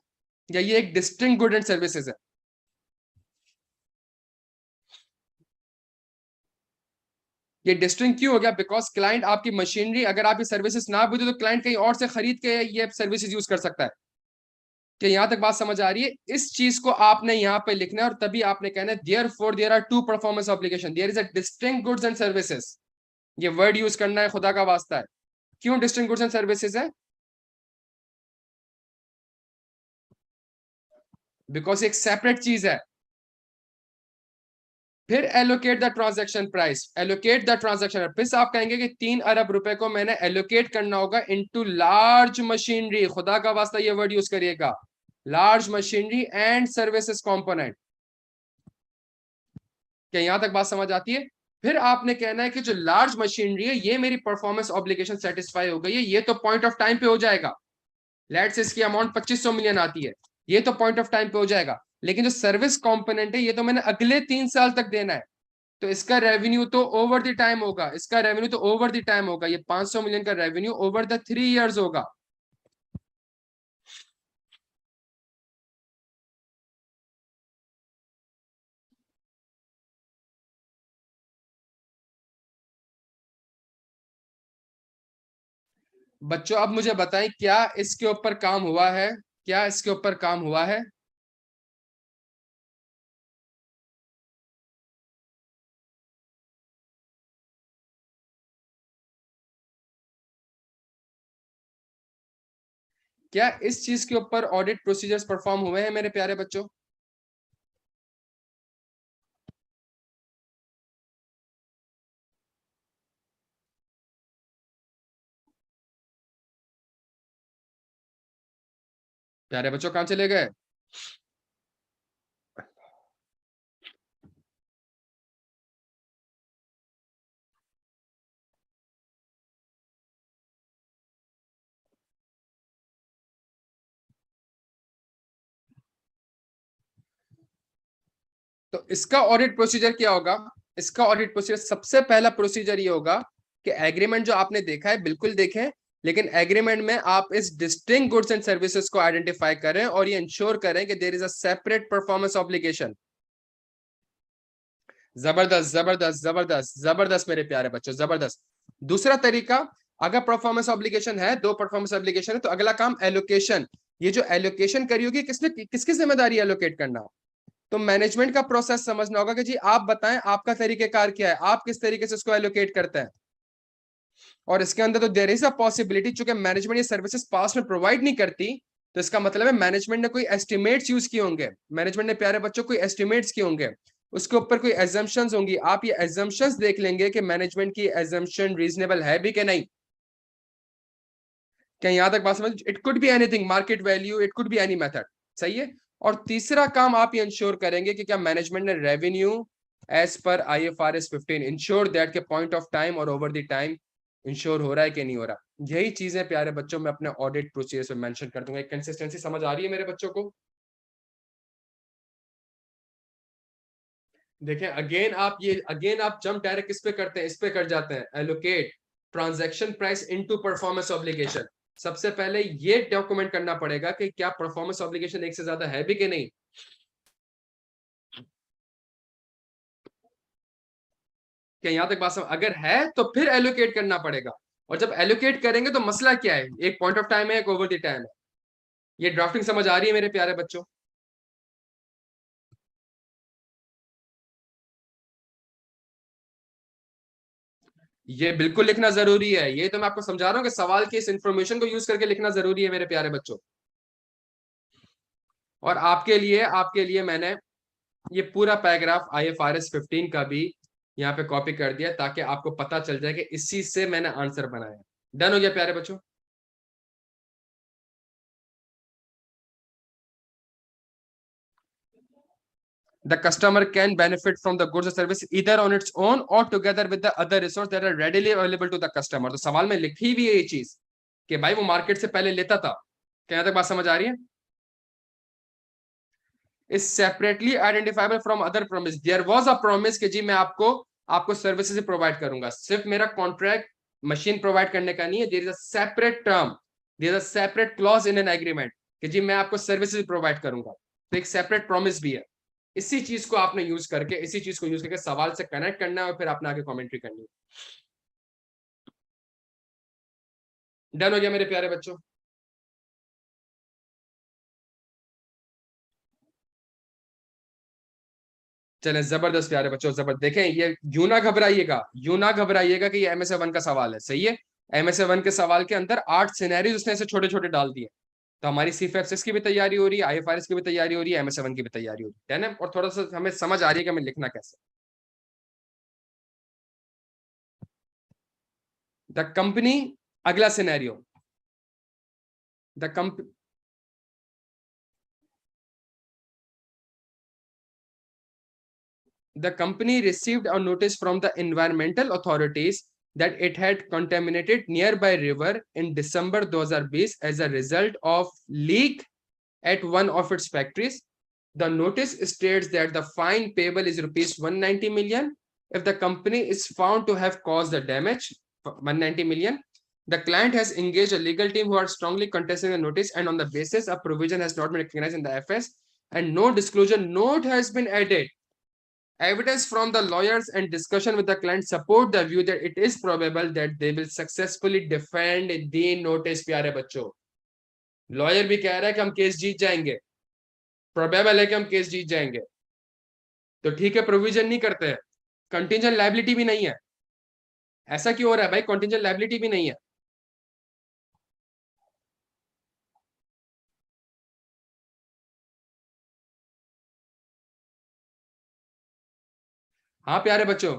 S1: या ये एक डिस्टिंक्ट गुड एंड सर्विसेज है? ये डिस्टिंक्ट क्यों हो गया? बिकॉज क्लाइंट आपकी मशीनरी, अगर आप ये सर्विसेज ना भी दो तो क्लाइंट कहीं और से खरीद के ये सर्विसेज यूज कर सकता है. कि यहां तक बात समझ आ रही है? इस चीज को आपने यहां पे लिखना है, और तभी आपने कहना है therefore there are 2 performance obligation, there is a distinct goods and services. ये वर्ड यूज करना है, खुदा का वास्ता है. क्यों डिस्टिंक्ट गुड्स एंड सर्विसेज है? बिकॉज एक सेपरेट चीज है. फिर allocate the transaction price, allocate the transaction. फिर आप कहेंगे कि 3 अरब रुपए को मैंने एलोकेट करना होगा इनटू लार्ज मशीनरी. खुदा का वास्ता ये वर्ड यूज करिएगा, large machinery and services component. क्या यहां तक बात समझ आती है? फिर आपने कहना है कि जो लार्ज मशीनरी है, ये मेरी परफॉर्मेंस ऑब्लिगेशन सेटिस्फाई हो गई है, ये तो पॉइंट ऑफ टाइम पे हो जाएगा. लेट्स से इसकी अमाउंट 2500 मिलियन आती है, ये तो पॉइंट ऑफ टाइम पे हो जाएगा. लेकिन जो सर्विस कंपोनेंट है, ये तो मैंने अगले 3 साल तक देना है, तो इसका रेवेन्यू तो ओवर द टाइम होगा. ये 500 मिलियन का रेवेन्यू ओवर द 3 इयर्स होगा. बच्चों अब मुझे बताएं, क्या इसके ऊपर काम हुआ है? क्या इसके ऊपर काम हुआ है? क्या इस चीज के ऊपर ऑडिट प्रोसीजर्स परफॉर्म हुए हैं मेरे प्यारे बच्चों? प्यारे बच्चों कहां चले गए? तो इसका ऑडिट प्रोसीजर क्या होगा? इसका ऑडिट प्रोसीजर सबसे पहला प्रोसीजर ये होगा कि एग्रीमेंट जो आपने देखा है बिल्कुल देखें, लेकिन एग्रीमेंट में आप इस डिस्टिंक्ट गुड्स एंड सर्विसेज को आइडेंटिफाई करें और ये इंश्योर करें कि there is a separate performance obligation. जबरदस्त जबरदस्त जबरदस्त जबरदस्त मेरे प्यारे बच्चों, जबरदस्त। दूसरा तरीका, अगर परफॉर्मेंस ऑब्लिगेशन है, दो परफॉर्मेंस ऑब्लिगेशन है, तो अगला काम एलोकेशन। ये जो एलोकेशन करी होगी किसने, किसकी जिम्मेदारी एलोकेट करना? तो मैनेजमेंट का प्रोसेस समझना होगा कि जी आप बताएं आपका तरीकेकार क्या है, आप किस तरीके से इसको एलोकेट करते हैं। और इसके अंदर तो देयर इज अ पॉसिबिलिटी, चूंकि मैनेजमेंट ये सर्विसेज पास में प्रोवाइड नहीं करती, तो इसका मतलब है मैनेजमेंट ने कोई एस्टिमेट्स यूज किए होंगे, मैनेजमेंट ने प्यारे बच्चों कोई एस्टिमेट्स किए होंगे, उसके ऊपर कोई एजम्पशंस होंगी। आप ये एजम्पशंस देख लेंगे कि मैनेजमेंट की एजम्पशन रीजनेबल है भी कि नहीं। क्या यहां तक बात समझ? It could be anything, market value, it could be any method. सही है। और तीसरा काम आप ये इंश्योर करेंगे कि क्या मैनेजमेंट ने revenue as per IFRS 15 ensure that के पॉइंट ऑफ टाइम और ओवर द टाइम इंश्योर हो रहा है कि नहीं हो रहा। यही चीजें प्यारे बच्चों में अपने ऑडिट प्रोसीजर में मेंशन कर दूंगा। एक कंसिस्टेंसी समझ आ रही है मेरे बच्चों को? देखें अगेन आप जंप डायरेक्ट किस पे करते हैं, इस पे कर जाते हैं, allocate transaction price into performance obligation. सबसे पहले ये डॉक्यूमेंट करना पड़ेगा कि क्या परफॉर्मेंस ऑब्लिगेशन एक से ज्यादा है भी कि नहीं। क्या यहां तक बात समझ? अगर है तो फिर एलोकेट करना पड़ेगा। और जब एलोकेट करेंगे तो मसला क्या है, एक पॉइंट ऑफ टाइम है, एक ओवर द टाइम है। ये ड्राफ्टिंग समझ आ रही है मेरे प्यारे बच्चों? ये बिल्कुल लिखना जरूरी है, ये तो मैं आपको समझा रहा हूँ कि सवाल की इस इंफॉर्मेशन को यूज करके लिखना जरूरी है मेरे प्यारे बच्चों। और आपके लिए मैंने ये पूरा पैराग्राफ IFRS 15 का भी यहाँ पे कॉपी कर दिया, ताकि आपको पता चल जाए कि इसी से मैंने आंसर बनाया। डन हो गया प्यारे बच्चों? The customer can benefit from the goods or service either on its own or together with the other resources that are readily available to the customer। तो सवाल में लिखी हुई है ये चीज कि भाई वो मार्केट से पहले लेता था। क्या तक बात समझ आ रही है? Is separately identifiable from other promise. There was a promise कि जी मैं आपको आपको सर्विसेज प्रोवाइड करूंगा, सिर्फ मेरा कॉन्ट्रैक्ट मशीन प्रोवाइड करने का नहीं है। There is a separate term, there is a separate clause in an agreement कि जी मैं आपको सर्विसेज प्रोवाइड करूंगा। तो एक सेपरेट प्रॉमिस भी है। इसी चीज को आपने यूज करके, इसी चीज को यूज करके सवाल से कनेक्ट करना है और फिर आपने आगे कमेंट्री करनी है। डन हो गया मेरे प्यारे बच्चों? चले जबरदस्त प्यारे बच्चों, जबरदस्त। देखें ये यूं ना घबराइएगा कि ये MSA 1 का सवाल है। सही है। MSA 1 के सवाल के अंदर 8 सिनेरियोज उसने ऐसे छोटे छोटे डाल दिए। तो हमारी CFFS की भी तैयारी हो रही है, IFRS की भी तैयारी हो रही है, MSA 1 की भी तैयारी हो रही है ना। और थोड़ा सा हमें समझ आ रही है कि हमें लिखना कैसे। द कंपनी, अगला scenario, the company, the company received a notice from the environmental authorities that it had contaminated nearby river in December 2020 as a result of leak at one of its factories. The notice states that the fine payable is rupees 190 million if the company is found to have caused the damage, 190 million. The client has engaged a legal team who are strongly contesting the notice, and on the basis a provision has not been recognized in the FS and no disclosure note has been added. Evidence from the lawyers and discussion with the client support the view that it is probable that they will successfully defend the notice। प्यारे बच्चों, lawyer भी कह रहा है कि हम case जीत जाएंगे, probable है कि हम केस जीत जाएंगे। तो ठीक है, प्रोविजन नहीं करते हैं, कंटिंजेंट लायबिलिटी भी नहीं है। ऐसा क्यों हो रहा है भाई, कंटिंजेंट लायबिलिटी भी नहीं है? हाँ प्यारे बच्चों।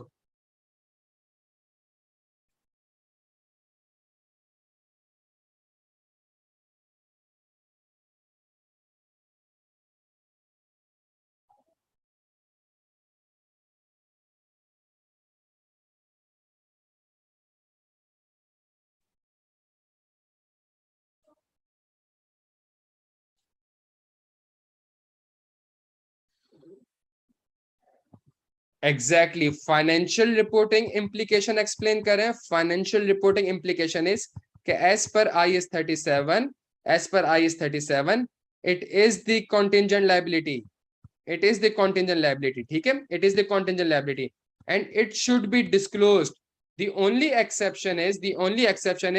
S1: Exactly financial reporting implication explain करें. फाइनेंशियल रिपोर्टिंग इम्प्लीकेशन इज कि as per IAS 37, as per IAS 37 it is the contingent liability. It is the contingent liability. ठीक है, it is the contingent liability and it should be disclosed. The only exception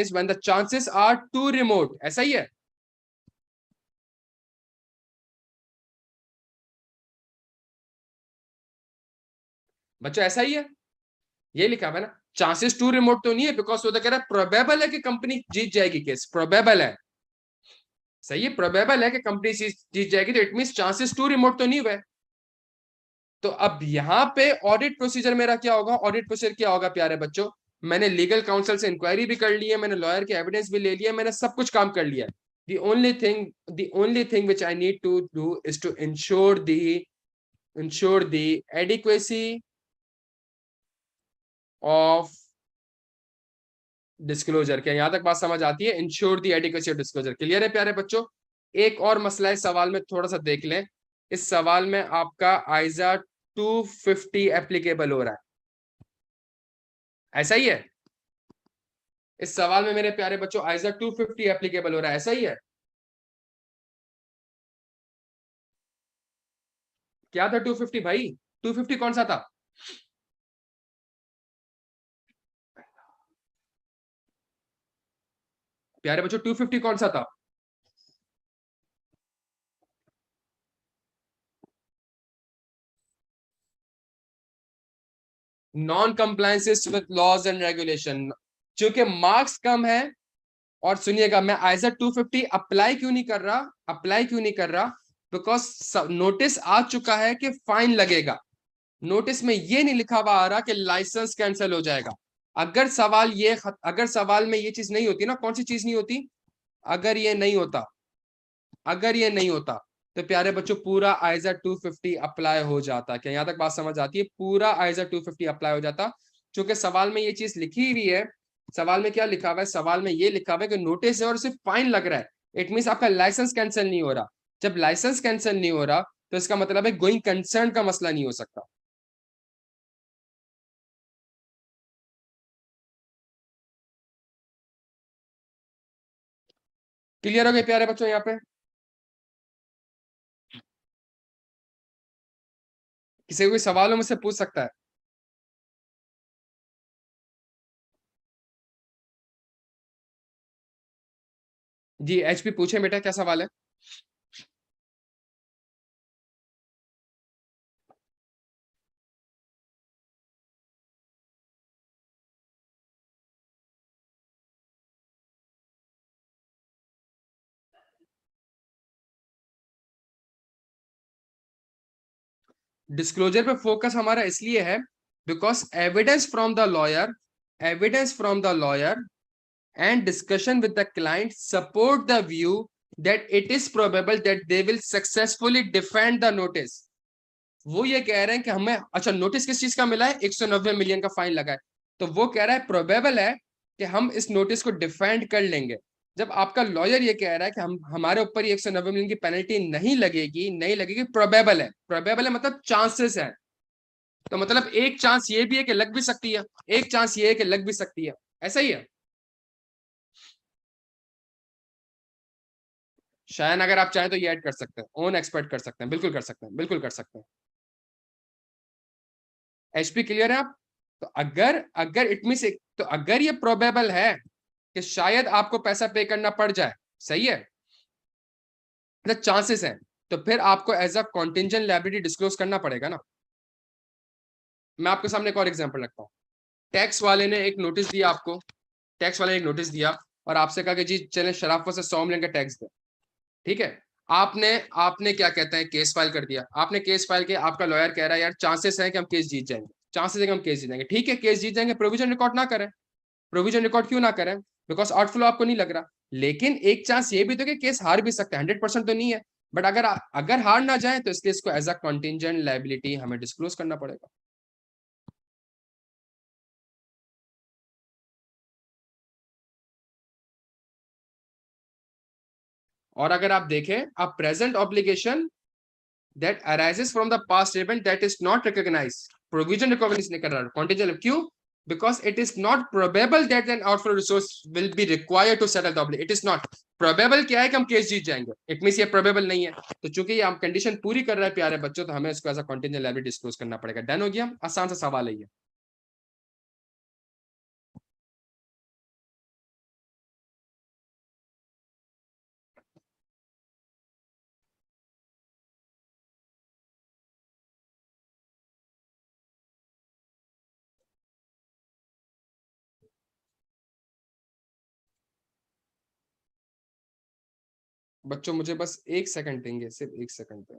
S1: is when the chances are too remote. ऐसा ही है. बच्चों ऐसा ही है, ये लिखा हुआ है ना. चांसेस टू रिमोट तो नहीं है, बिकॉज वो तो कह रहा है प्रोबेबल है कि कंपनी जीत जाएगी केस. प्रोबेबल है, सही है, प्रोबेबल है कि कंपनी जीत जाएगी, तो it means chances to remote तो नहीं हुए. तो अब यहाँ पे ऑडिट प्रोसीजर मेरा क्या होगा? ऑडिट प्रोसीजर क्या होगा प्यारे बच्चों? मैंने लीगल काउंसिल से इंक्वायरी भी कर ली है, मैंने लॉयर के एविडेंस भी ले लिया, मैंने सब कुछ काम कर लिया है. the only thing which I need to do is to ensure the adequacy of disclosure. क्या यहां तक बात समझ आती है? Ensure the adequacy of disclosure. Clear है प्यारे बच्चों? एक और मसला इस सवाल में थोड़ा सा देख लें. इस सवाल में आपका आइजा 250 एप्लीकेबल हो रहा है. ऐसा ही है? इस सवाल में मेरे प्यारे बच्चों आइजा 250 एप्लीकेबल हो रहा है. ऐसा ही है? क्या था 250 भाई? 250 कौन सा था? प्यारे बच्चों 250 कौन सा था? Non compliances with laws and regulation. चूंकि मार्क्स कम है, और सुनिएगा, मैं आइजा 250 अप्लाई क्यों नहीं कर रहा? बिकॉज नोटिस आ चुका है कि फाइन लगेगा. नोटिस में ये नहीं लिखा हुआ आ रहा कि लाइसेंस कैंसिल हो जाएगा. अगर सवाल में ये चीज नहीं होती ना, कौन सी चीज नहीं होती? अगर ये नहीं होता तो प्यारे बच्चों पूरा आइजा 250 अप्लाई हो जाता. क्या यहां तक बात समझ आती है? पूरा आइजा 250 अप्लाई हो जाता. क्योंकि सवाल में ये चीज लिखी हुई है. सवाल में क्या लिखा हुआ है? सवाल में ये लिखा हुआ है कि नोटिस है और सिर्फ फाइन लग रहा है. इट मीन आपका लाइसेंस कैंसिल नहीं हो रहा. जब लाइसेंस कैंसिल नहीं हो रहा तो इसका मतलब है गोइंग कंसर्न का मसला नहीं हो सकता. क्लियर हो गए प्यारे बच्चों? यहाँ पे किसी को कोई सवाल हो मुझसे पूछ सकता है. जी HP पूछे बेटा, क्या सवाल है? डिस्क्लोजर पे फोकस हमारा इसलिए है because evidence from the lawyer and discussion with the client support the view that it is probable that they will successfully defend the notice. वो ये कह रहे हैं कि हमें, अच्छा नोटिस किस चीज का मिला है? 190 मिलियन का फाइन लगा है. तो वो कह रहा है प्रोबेबल है कि हम इस नोटिस को डिफेंड कर लेंगे. जब आपका लॉयर ये कह रहा है कि हमारे ऊपर ये 190 मिलियन की पेनल्टी नहीं लगेगी, प्रोबेबल है मतलब चांसेस है. तो मतलब एक चांस ये भी है कि लग भी सकती है, एक चांस ये है कि लग भी सकती है. ऐसा ही है. शायद अगर आप चाहें तो ये ऐड कर सकते हैं, ओन एक्सपर्ट कर सकते हैं. बिल्कुल कर सकते हैं, बिल्कुल कर सकते हैं. HP क्लियर है आप? तो अगर अगर इट मीन तो अगर ये प्रोबेबल है कि शायद आपको पैसा पे करना पड़ जाए, सही है, द चांसेस है, तो फिर आपको as a contingent liability disclose करना पड़ेगा ना. मैं आपके सामने एक और एग्जांपल रखता हूँ. टैक्स वाले ने एक नोटिस दिया आपको, और आपसे कहा कि जी चले शराफत से 100 मिलियन का टैक्स दे. ठीक है, आपने आपने क्या कहते हैं केस फाइल कर दिया. आपने केस फाइल किया, आपका लॉयर कह रहा है यार चांसेस है कि हम केस जीत जाएंगे. ठीक है, केस जीत जाएंगे, प्रोविजन रिकॉर्ड ना करें. प्रोविजन रिकॉर्ड क्यों ना करें? बिकॉज आउटफ्लो आपको नहीं लग रहा. लेकिन एक चांस ये भी तो कि केस हार भी सकता है, 100% तो नहीं है, बट अगर अगर हार ना जाए तो इसलिए इसको एज अ कॉन्टिंजेंट लायबिलिटी हमें डिस्क्लोज करना पड़ेगा. और अगर आप देखें, a present obligation that arises from the past event that is not recognized, provision record नहीं कर रहा, कॉन्टिजेंट क्यों? Because it is not probable that an outflow resource will be required to settle the obligation. It is not probable क्या है कि हम case जीत जाएंगे, it means ये प्रोबेबल नहीं है। तो चूंकि ये हम कंडीशन पूरी कर रहे हैं प्यारे बच्चों, तो हमें इसको as a contingent liability disclose करना पड़ेगा। डन हो गया, आसान सा सवाल है ये। बच्चों मुझे बस एक सेकंड देंगे, सिर्फ एक सेकंड पे।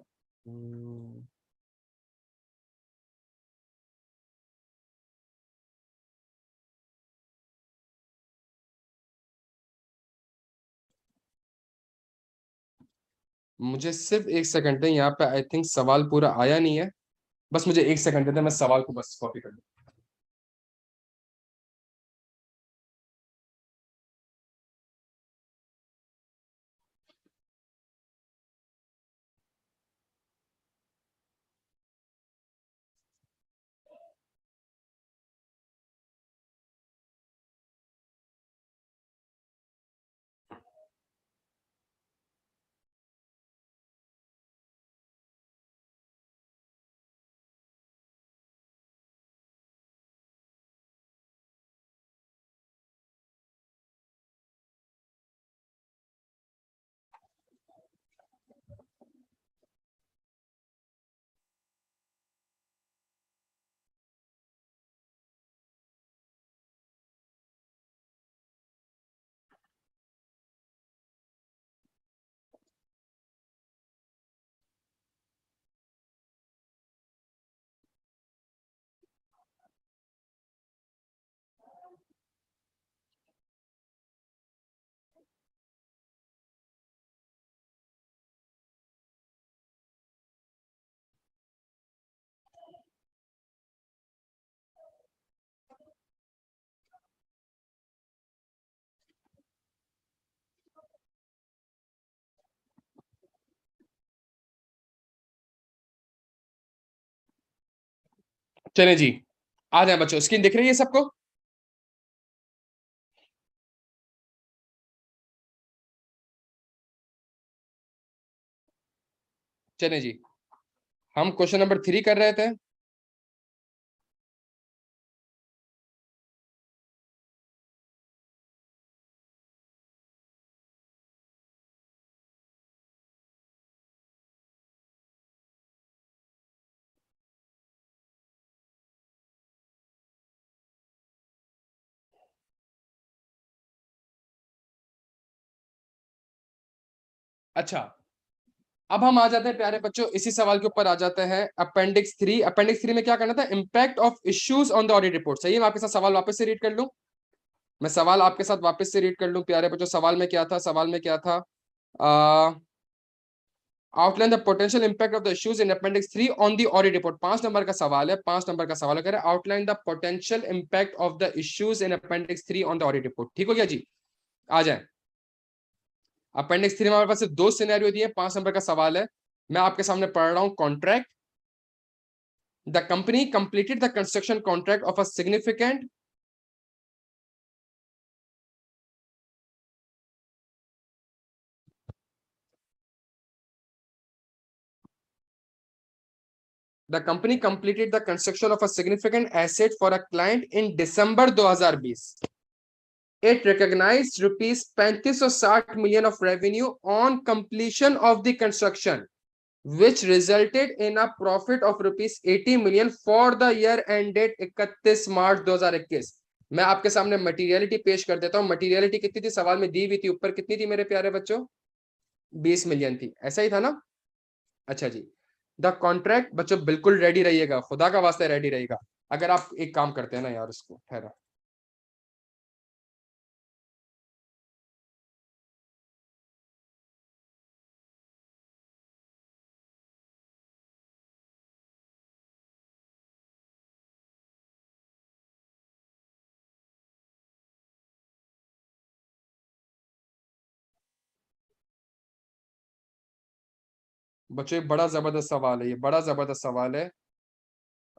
S1: मुझे सिर्फ एक सेकंड दें, यहाँ पे आई थिंक सवाल पूरा आया नहीं है, बस मुझे एक सेकंड दें, मैं सवाल को बस कॉपी कर दूं। चले जी, आ जाए बच्चों, स्क्रीन दिख रही है सबको? चले जी, हम क्वेश्चन नंबर 3 कर रहे थे। अच्छा, अब हम आ जाते हैं प्यारे बच्चों, इसी सवाल के ऊपर आ जाते हैं। अपेंडिक्स 3, अपेंडिक्स 3 में क्या करना था? Impact of issues on the audit report. सही है, मैं आपके साथ सवाल वापस से रीड कर लूं, मैं सवाल आपके साथ वापस से रीड कर लूं प्यारे बच्चों। सवाल में क्या था? सवाल में क्या था? Outline the potential impact of the issues in appendix 3 on the audit report. 5 number का सवाल है, 5 नंबर का सवाल है, outline the potential impact of the issues in appendix 3 on the audit report. ठीक हो गया जी, आ जाए। अपेंडिक्स 3 में हमारे पास सिर्फ 2 सिनेरियो दिए, 5 नंबर का सवाल है। मैं आपके सामने पढ़ रहा हूं। Contract, the company completed the construction contract of a significant The company completed the construction of a significant asset for a client in December 2020. It recognized rupees 3560 million of revenue on completion of the construction, which resulted in a profit of rupees 80 million for the year ended 31 मार्च 2021। मैं आपके सामने materiality पेश कर देता हूं। Materiality कितनी थी? सवाल में दी हुई थी ऊपर, कितनी थी मेरे प्यारे बच्चों? 20 मिलियन थी, ऐसा ही था ना? अच्छा जी, द कॉन्ट्रैक्ट बच्चों बिल्कुल रेडी रहिएगा, खुदा का वास्ते रेडी रहेगा। अगर आप एक काम करते हैं ना यार, इसको ठहरा, बच्चों ये बड़ा जबरदस्त सवाल है, ये बड़ा जबरदस्त सवाल है।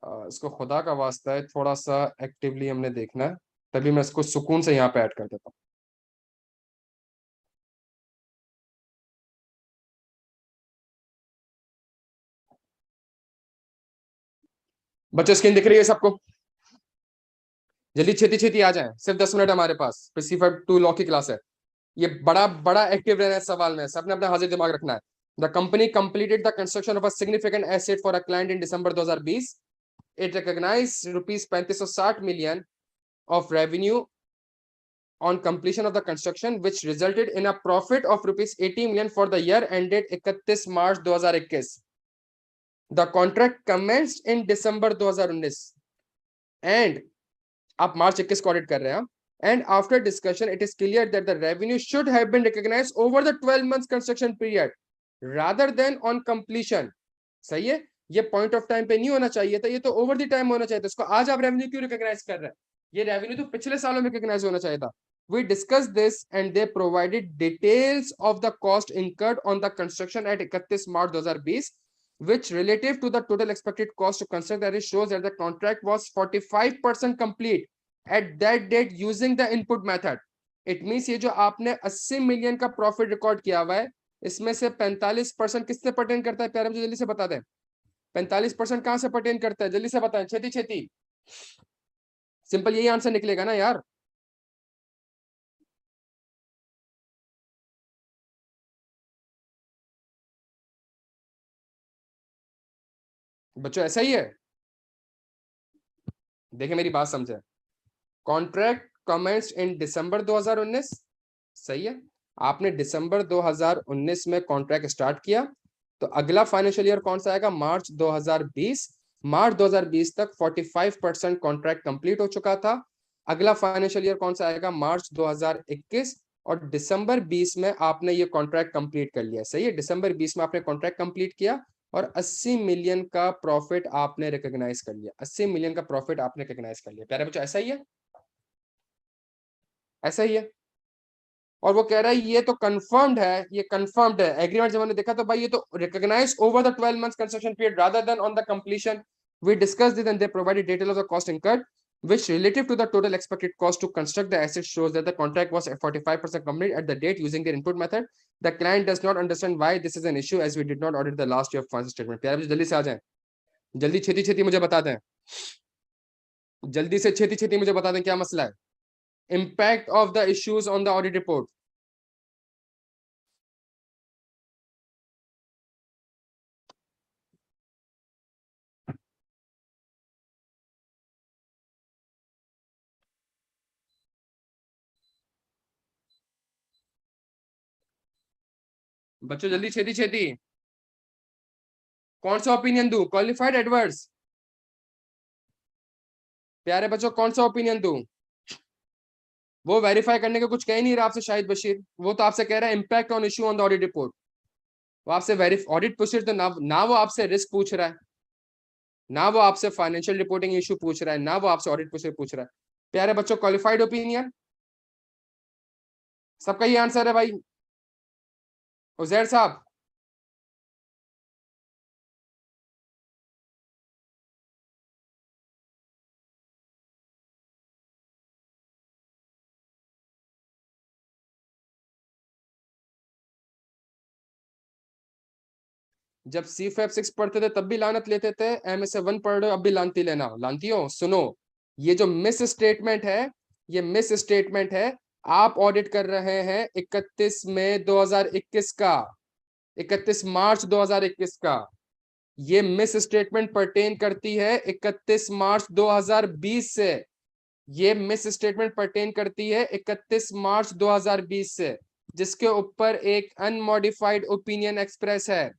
S1: इसको खुदा का वास्ता है थोड़ा सा एक्टिवली हमने देखना है, तभी मैं इसको सुकून से यहाँ पे ऐड कर देता हूँ। बच्चों स्क्रीन दिख रही है सबको? जल्दी छेती छेती आ जाए, सिर्फ 10 मिनट हमारे पास, फिर C5 2 लॉ की क्लास है। ये बड़ा बड़ा एक्टिव रहना है सवाल में, सबने अपना हाजिर दिमाग रखना है। The company completed the construction of a significant asset for a client in December 2020। It recognise rupees 3560 million of revenue on completion of the construction, which resulted in a profit of rupees 80 million for the year ended 31 March 2021. The contract commenced in December 2019 and आप मार्च 21 को audit कर रहे हैं, and after discussion it is clear that the revenue should have been recognized over the 12 months construction period rather than on completion. सही है, ये point of time पे नहीं होना चाहिए था, ये तो ओवर द टाइम होना चाहिए था। इसको आज आप रेवेन्यू क्यों रिकॉग्नाइज कर रहे हैं? ये रेवेन्यू तो पिछले सालों में रिकॉग्नाइज होना चाहिए था। We discussed this and they provided details of the cost incurred on the construction at 31 March 2020, which relative to the total expected cost to construct that it shows that the contract was 45% complete at that date using the input method. It means ये जो आपने 80 million का profit record किया हुआ है, इसमें से 45% किससे पर्टेन करता है? प्यारे मुझे जल्दी से बता दें, 45% कहां से पर्टेन करता है? जल्दी से बताएं, छेती छेती। सिंपल यही आंसर निकलेगा ना यार। बच्चों ऐसा ही है, देखिए मेरी बात समझे। कॉन्ट्रैक्ट कमेंस्ड इन दिसंबर 2019, सही है, आपने दिसंबर 2019 में कॉन्ट्रैक्ट स्टार्ट किया, तो अगला फाइनेंशियल ईयर कौन सा आएगा? मार्च 2020। मार्च 2020 तक 45% कॉन्ट्रैक्ट कंप्लीट हो चुका था। अगला फाइनेंशियल ईयर कौन सा आएगा? मार्च 2021, और दिसंबर 20 में आपने ये कॉन्ट्रैक्ट कंप्लीट कर लिया। सही है, दिसंबर 20 में आपने कॉन्ट्रैक्ट कंप्लीट किया और 80 मिलियन का प्रॉफिट आपने रिकॉग्नाइज कर लिया। 80 मिलियन का प्रॉफिट आपने रिकॉग्नाइज कर लिया। प्यारे बच्चों ऐसा ही है, ऐसा ही है। और वो कह रहा है ये तो कंफर्म्ड है, ये कंफर्म्ड है एग्रीमेंट। जब हमने देखा तो भाई ये तो recognise over the 12 months construction period rather than on the completion. We discussed it and they provided detail of the cost incurred which relative to the total expected cost to construct the asset shows that the contract was 45% complete at the date using their input method. The client does not understand why this is an issue as we did not audit the last year of financial statement. प्यारे जल्दी से आ जाएं, जल्दी छेती छेती मुझे बता दें, जल्दी से छेती छेती मुझे बता दें क्या मसला है। Impact of the issues on the audit report. बच्चों जल्दी छेती छेती, कौन सा ओपिनियन दूं? Qualified adverse? प्यारे बच्चों कौन सा ओपिनियन दूं? वो वेरीफाई करने का कुछ कह ही नहीं रहा आपसे शाहिद बशीर, वो तो आपसे कह रहा है impact on issue on the audit report. वो आपसे ऑडिट पूछ रहे तो ना वो आपसे रिस्क पूछ रहा है, ना वो आपसे फाइनेंशियल रिपोर्टिंग इशू पूछ रहा है, ना वो आपसे ऑडिट पूछ रहा है। प्यारे बच्चों क्वालिफाइड ओपिनियन, सबका ये आंसर है भाई। उजैर साहब जब C5 6 पढ़ते थे तब भी लानत लेते थे, MSA 1 पढ़ रहे हो अब भी लानती लेना, लानती हो। सुनो, ये जो मिस स्टेटमेंट है, ये मिस स्टेटमेंट है। आप ऑडिट कर रहे हैं 31 मई 2021 का, 31 मार्च 2021 का। ये मिस स्टेटमेंट पर्टेन करती है 31 मार्च 2020 से। ये मिस स्टेटमेंट पर्टेन करती है 31 मार्च 2020 से, जिसके ऊपर एक अनमॉडिफाइड ओपिनियन एक्सप्रेस है,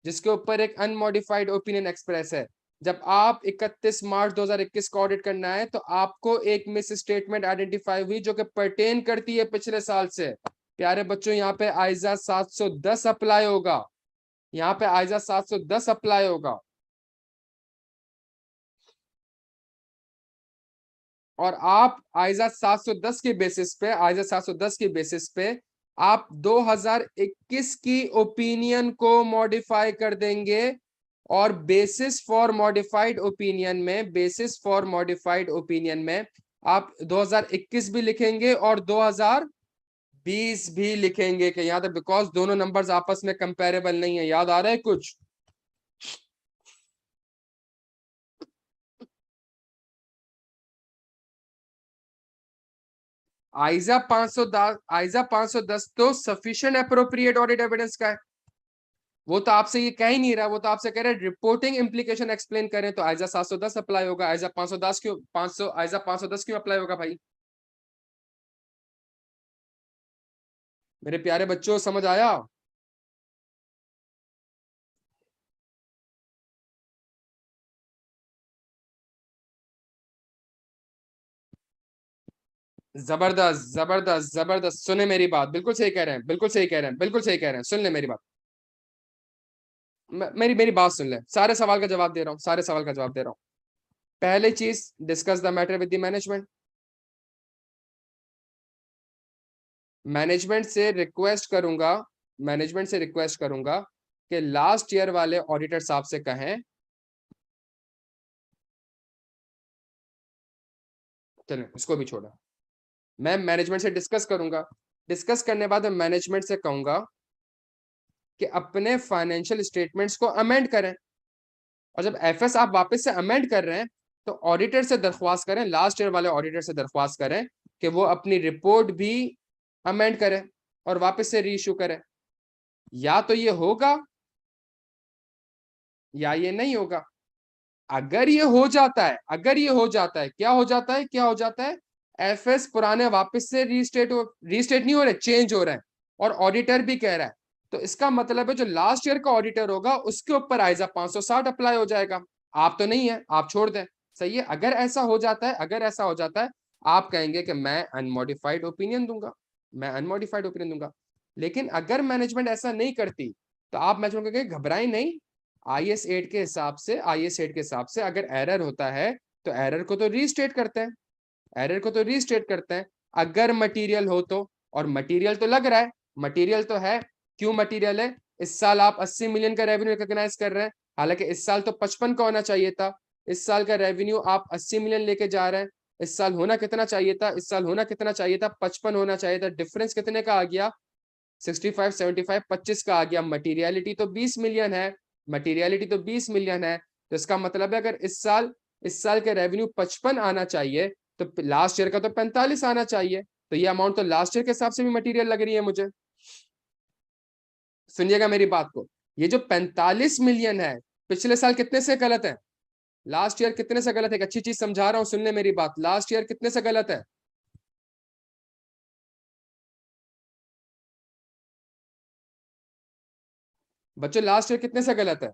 S1: जिसके ऊपर एक अनमॉडिफाइड ओपिनियन एक्सप्रेस है। जब आप 31 मार्च 2021 को ऑडिट करना है तो आपको एक मिस स्टेटमेंट आइडेंटिफाई हुई जो कि पर्टेन करती है पिछले साल से। प्यारे बच्चों यहाँ पे आइजा 710 अप्लाई होगा, यहाँ पे आइजा 710 अप्लाई होगा। और आप आइजा 710 के बेसिस पे, आइजा 710 के बेसिस पे आप 2021 की ओपिनियन को मॉडिफाई कर देंगे और बेसिस फॉर मॉडिफाइड ओपिनियन में, बेसिस फॉर मॉडिफाइड ओपिनियन में आप 2021 भी लिखेंगे और 2020 भी लिखेंगे कि याद है, बिकॉज दोनों नंबर्स आपस में कंपेरेबल नहीं है। याद आ रहा है कुछ? आइजा 510, आइजा 510 तो सफिशिएंट अप्रोप्रिएट ऑडिट एविडेंस का है। वो तो आपसे ये कह ही नहीं रहा, वो तो आपसे कह रहे हैं रिपोर्टिंग इम्प्लीकेशन एक्सप्लेन करें, तो आइजा 710 अप्लाई होगा। आइजा 510 क्यों, 500, आइजा 510 क्यों अप्लाई होगा भाई? मेरे प्यारे बच्चों, समझ आया? जबरदस्त जबरदस्त जबरदस्त, सुने मेरी बात, बिल्कुल सही कह रहे हैं, बिल्कुल सही कह रहे हैं, बिल्कुल सही कह रहे हैं। सुन ले मेरी बात, मेरी मेरी बात सुन ले। सारे सवाल का जवाब दे रहा हूँ, सारे सवाल का जवाब दे रहा हूँ। पहली चीज, discuss the matter with the management. Management से रिक्वेस्ट करूंगा, मैनेजमेंट से रिक्वेस्ट करूंगा कि लास्ट ईयर वाले ऑडिटर साहब से कहें, चलो इसको भी छोड़ा, मैं मैनेजमेंट से डिस्कस करूंगा। डिस्कस करने बाद मैं मैनेजमेंट से कहूंगा कि अपने फाइनेंशियल स्टेटमेंट्स को अमेंड करें। और जब एफएस आप वापस से अमेंड कर रहे हैं, तो ऑडिटर से दरख्वास्त करें, लास्ट ईयर वाले ऑडिटर से दरख्वास्त करें कि वो अपनी रिपोर्ट भी अमेंड करें और वापस से रीइश्यू करें। या तो ये होगा या ये नहीं होगा। अगर ये हो जाता है, अगर ये हो जाता है, क्या हो जाता है, क्या हो जाता है, एफएस पुराने वापस से रीस्टेट नहीं हो रहे, चेंज हो रहे हैं, और ऑडिटर भी कह रहा है, तो इसका मतलब है जो लास्ट ईयर का ऑडिटर होगा उसके ऊपर आइजा 560 अप्लाई हो जाएगा। आप तो नहीं है, आप छोड़ दें। सही है? अगर ऐसा हो जाता है, अगर ऐसा हो जाता है, आप कहेंगे कि मैं अनमॉडिफाइड ओपिनियन दूंगा, मैं अनमॉडिफाइड ओपिनियन दूंगा। लेकिन अगर मैनेजमेंट ऐसा नहीं करती, तो आप मैनेजमेंट को कहेंगे घबराई नहीं, आईएस 8 के हिसाब से, आईएस 8 के हिसाब से अगर एरर होता है तो एरर को तो रीस्टेट करते हैं, एरर को तो रीस्टेट करते हैं। अगर मटेरियल हो तो, और मटेरियल तो लग रहा है, मटेरियल तो है। क्यों मटेरियल है? इस साल आप 80 मिलियन का रेवेन्यू रिकॉग्नाइज कर रहे हैं, हालांकि इस साल तो 55 का होना चाहिए था। इस साल का रेवेन्यू आप 80 मिलियन लेके जा रहे हैं। इस साल होना कितना चाहिए था? इस साल होना कितना चाहिए था? 55 होना चाहिए था। डिफरेंस कितने का आ गया? 65, 75, 25 का आ गया। मटीरियलिटी तो 20 मिलियन है, मटीरियलिटी तो 20 मिलियन है। तो इसका मतलब है अगर इस साल के रेवेन्यू 55 आना चाहिए, तो लास्ट ईयर का तो 45 आना चाहिए। तो ये अमाउंट तो लास्ट ईयर के हिसाब से भी मटेरियल लग रही है मुझे। सुनिएगा मेरी बात को, ये जो 45 मिलियन है, पिछले साल कितने से गलत है? लास्ट ईयर कितने से गलत है? एक अच्छी चीज समझा रहा हूं, सुन ले मेरी बात। लास्ट ईयर कितने से गलत है? बच्चों लास्ट ईयर कितने से गलत है?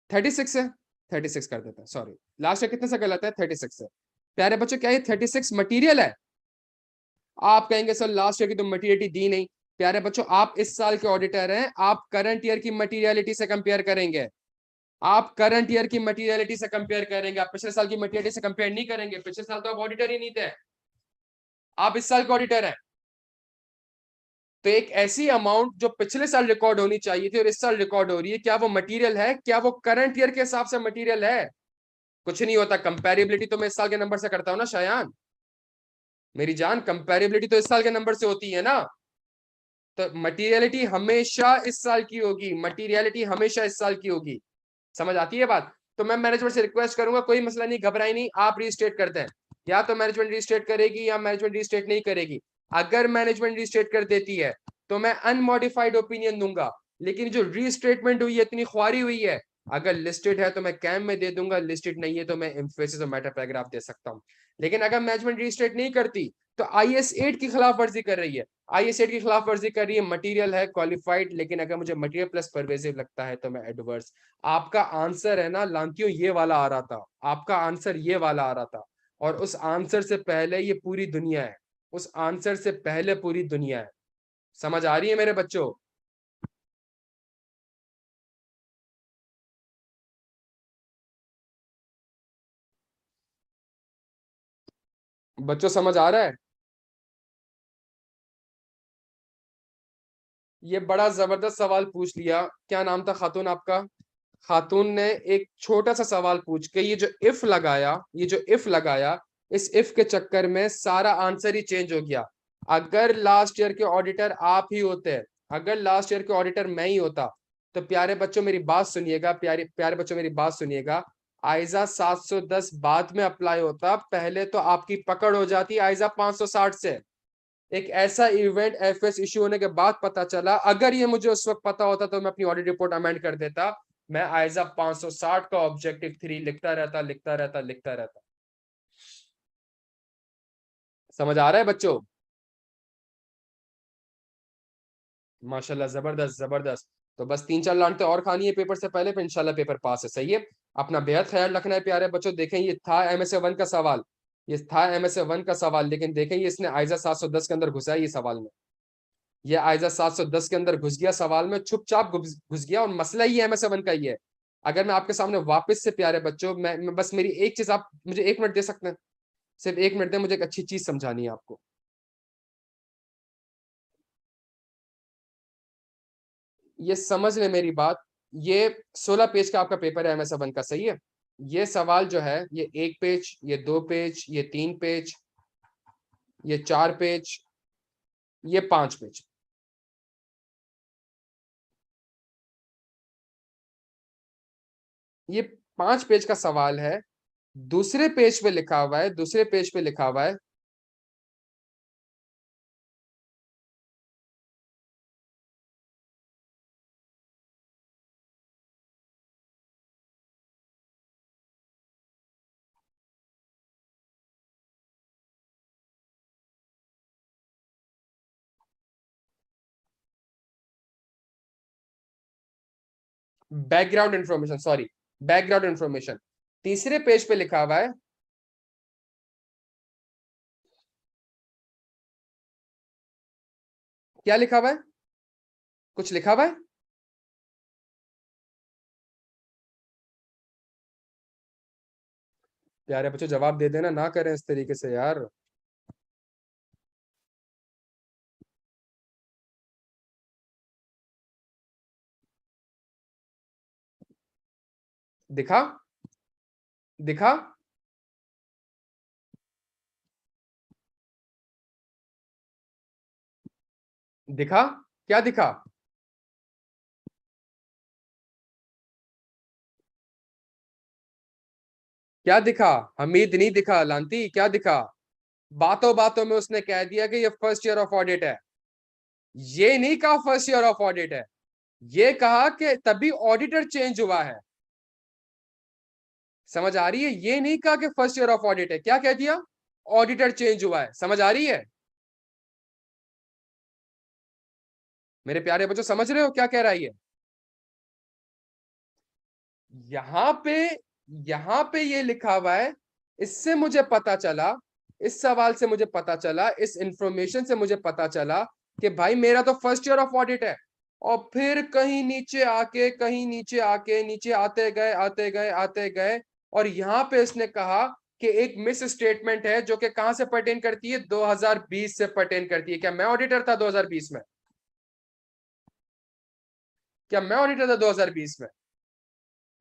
S1: 36 है, 36 कर देता है, सॉरी। लास्ट ईयर कितने से गलत है? 36 से। प्यारे बच्चों, क्या ये 36 मटीरियल है? आप कहेंगे सर लास्ट ईयर की तो मटीरियलिटी दी नहीं। प्यारे बच्चों, आप इस साल के ऑडिटर हैं, आप करंट ईयर की मटीरियलिटी से कंपेयर करेंगे, आप करंट ईयर की मटीरियलिटी से कंपेयर करेंगे, आप पिछले साल की मटीरियलिटी से कंपेयर नहीं करेंगे। पिछले साल तो आप ऑडिटर ही नहीं थे, आप इस साल के ऑडिटर हैं। तो एक ऐसी अमाउंट जो पिछले साल रिकॉर्ड होनी चाहिए थी और इस साल रिकॉर्ड हो रही है, क्या वो मटेरियल है? क्या वो करंट ईयर के हिसाब से मटेरियल है? कुछ नहीं होता। कंपैरेबिलिटी तो मैं इस साल के नंबर से करता हूं ना शायान, मेरी जान, कंपैरेबिलिटी तो इस साल के नंबर से होती है ना। तो मटीरियलिटी हमेशा इस साल की होगी, मटीरियलिटी हमेशा इस साल की होगी। समझ आती है बात? तो मैं मैनेजमेंट से रिक्वेस्ट करूंगा, कोई मसला नहीं, घबराई नहीं, आप रीस्टेट करते हैं। या तो मैनेजमेंट रीस्टेट करेगी या मैनेजमेंट रीस्टेट नहीं करेगी। अगर मैनेजमेंट रीस्टेट कर देती है तो मैं अनमॉडिफाइड ओपिनियन दूंगा। लेकिन जो रीस्टेटमेंट हुई है, इतनी ख्वारी हुई है, अगर लिस्टेड है तो मैं कैम में दे दूंगा, लिस्टेड नहीं है तो मैं एम्फेसिस और मेटा पैराग्राफ दे सकता हूं। लेकिन अगर मैनेजमेंट रीस्टेट नहीं करती, तो आईएस 8 की खिलाफ वर्जी कर रही है, आईएस 8 की खिलाफ वर्जी कर रही है। मटेरियल है क्वालिफाइड, लेकिन अगर मुझे मटेरियल प्लस परवेजिव लगता है तो मैं एडवर्स। आपका आंसर है ना लांकियों, ये वाला आ रहा था, आपका आंसर ये वाला आ रहा था। और उस आंसर से पहले ये पूरी दुनिया है, उस आंसर से पहले पूरी दुनिया है। समझ आ रही है मेरे बच्चों? बच्चों समझ आ रहा है? ये बड़ा जबरदस्त सवाल पूछ लिया। क्या नाम था खातून आपका? खातून ने एक छोटा सा सवाल पूछ के ये जो इफ लगाया, इस इफ के चक्कर में सारा आंसर ही चेंज हो गया। अगर लास्ट ईयर के ऑडिटर आप ही होते, अगर लास्ट ईयर के ऑडिटर मैं ही होता, तो प्यारे बच्चों मेरी बात सुनिएगा, प्यारे प्यारे बच्चों मेरी बात सुनिएगा, आइजा 710 बाद में अप्लाई होता, पहले तो आपकी पकड़ हो जाती आइजा 560 से। एक ऐसा इवेंट एफएस इश्यू होने के बाद पता चला, अगर ये मुझे उस वक्त पता होता तो मैं अपनी ऑडिट रिपोर्ट अमेंड कर देता, मैं आइजा 560 का ऑब्जेक्टिव 3 लिखता रहता। समझ आ रहा है बच्चों? माशाल्लाह, जबरदस्त जबरदस्त। तो बस 3-4 लानते और खानी है पेपर से पहले, फिर इंशाल्लाह पेपर पास है। सही है, अपना बेहद ख्याल रखना है प्यारे बच्चों। देखें ये था एमएसए 1 का सवाल, ये था एमएसए 1 का सवाल, लेकिन देखें ये इसने आइजा 710 के अंदर घुसा है ये सवाल में, ये आइजा 710 के अंदर घुस गया सवाल में, चुपचाप घुस गया, और मसला ही एमएसए 1 का ही है। अगर मैं आपके सामने वापस से प्यारे बच्चों, मैं बस मेरी एक चीज, आप मुझे 1 मिनट दे सकते हैं? सिर्फ 1 मिनट दें, मुझे एक अच्छी चीज समझानी है आपको। ये समझ ले मेरी बात, ये 16 पेज का आपका पेपर है एमएसए 1 का। सही है, ये सवाल जो है, ये 1 पेज, ये 2 पेज, ये 3 पेज, ये 4 पेज, ये 5 पेज, ये 5 पेज का सवाल है। दूसरे पेज पे लिखा हुआ है, दूसरे पेज पे लिखा हुआ है, background information, sorry, background information. तीसरे पेज पे लिखा हुआ है, क्या लिखा हुआ है? कुछ लिखा हुआ है? प्यारे बच्चों जवाब दे देना, ना करें इस तरीके से यार। दिखा? दिखा? दिखा? क्या दिखा? क्या दिखा? हमीद नहीं दिखा, लांती क्या दिखा? बातों बातों में उसने कह दिया कि ये फर्स्ट ईयर ऑफ ऑडिट है। ये नहीं कहा फर्स्ट ईयर ऑफ ऑडिट है, ये कहा कि तभी ऑडिटर चेंज हुआ है। समझ आ रही है? ये नहीं कहा कि फर्स्ट ईयर ऑफ ऑडिट है, क्या कह दिया? ऑडिटर चेंज हुआ है। समझ आ रही है मेरे प्यारे बच्चों? समझ रहे हो क्या कह रहा है ये? यहां पे, यहां पे ये लिखा हुआ है, इससे मुझे पता चला, इस सवाल से मुझे पता चला, इस इंफॉर्मेशन से मुझे पता चला कि भाई मेरा तो फर्स्ट ईयर ऑफ ऑडिट है। और फिर कहीं नीचे आके, कहीं नीचे आके, नीचे आते गए, और यहां पे इसने कहा कि एक मिस स्टेटमेंट है जो कि कहां से पर्टेन करती है? 2020 से पर्टेन करती है। क्या मैं ऑडिटर था 2020 में? क्या मैं ऑडिटर था 2020 में?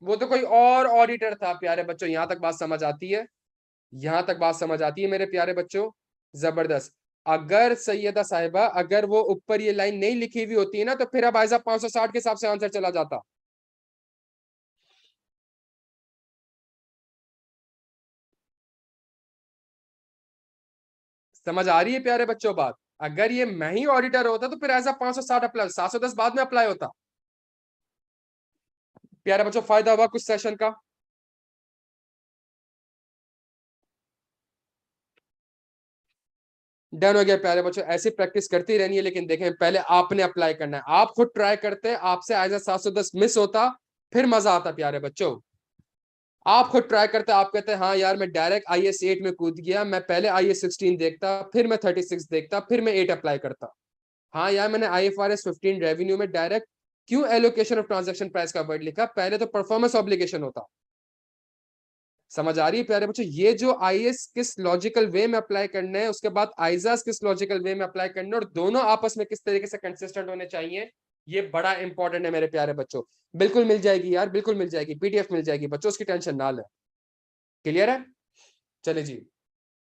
S1: वो तो कोई और ऑडिटर था प्यारे बच्चों। यहां तक बात समझ आती है? यहां तक बात समझ आती है मेरे प्यारे बच्चों? जबरदस्त। अगर सैयदा साहिबा, अगर वो ऊपर ये लाइन नहीं लिखी हुई होती है ना, तो फिर अब आइजा 560 के हिसाब से आंसर चला जाता। समझ आ रही है प्यारे बच्चों बात? अगर ये मैं ही ऑडिटर होता तो फिर ऐसा 560 अप्लाई, 710 बाद में अप्लाई होता। प्यारे बच्चों फायदा हुआ कुछ सेशन का? डन हो गया प्यारे बच्चों। ऐसी प्रैक्टिस करती रहनी है, लेकिन देखें पहले आपने अप्लाई करना है। आप खुद ट्राई करते, आपसे आइजा 710 मिस होता, फिर मजा आता प्यारे बच्चों। आप खुद ट्राई करते, आप कहते हैं हाँ यार मैं डायरेक्ट आईएएस 8 में कूद गया, मैं पहले आईएएस 16 देखता, फिर मैं 36 देखता, फिर मैं 8 अप्लाई करता। हाँ यार मैंने आईएफआरएस 15 रेवेन्यू में डायरेक्ट क्यों एलोकेशन ऑफ ट्रांजैक्शन प्राइस का वर्ड लिखा? पहले तो परफॉर्मेंस ऑब्लिगेशन होता। समझ आ रही है प्यारे बच्चों? ये जो आईएएस किस लॉजिकल वे में अप्लाई करना है, उसके बाद आइजास किस लॉजिकल वे में अप्लाई करना है, और दोनों आपस में किस तरीके से कंसिस्टेंट होने चाहिए, ये बड़ा इंपॉर्टेंट है मेरे प्यारे बच्चों। बिल्कुल मिल जाएगी यार, बिल्कुल मिल जाएगी, पीडीएफ मिल जाएगी बच्चों, उसकी टेंशन ना लें। क्लियर है? चले जी,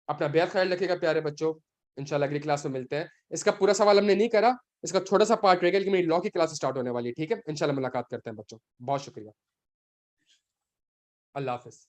S1: अपना बेहद ख्याल रखिएगा प्यारे बच्चों, इंशाल्लाह अगली क्लास में मिलते हैं। इसका पूरा सवाल हमने नहीं करा, इसका छोटा सा पार्ट रहेगा, लेकिन मेरी लॉ की क्लास स्टार्ट होने वाली है, ठीक है? इंशाल्लाह मुलाकात करते हैं बच्चों, बहुत शुक्रिया, अल्लाह हाफिज।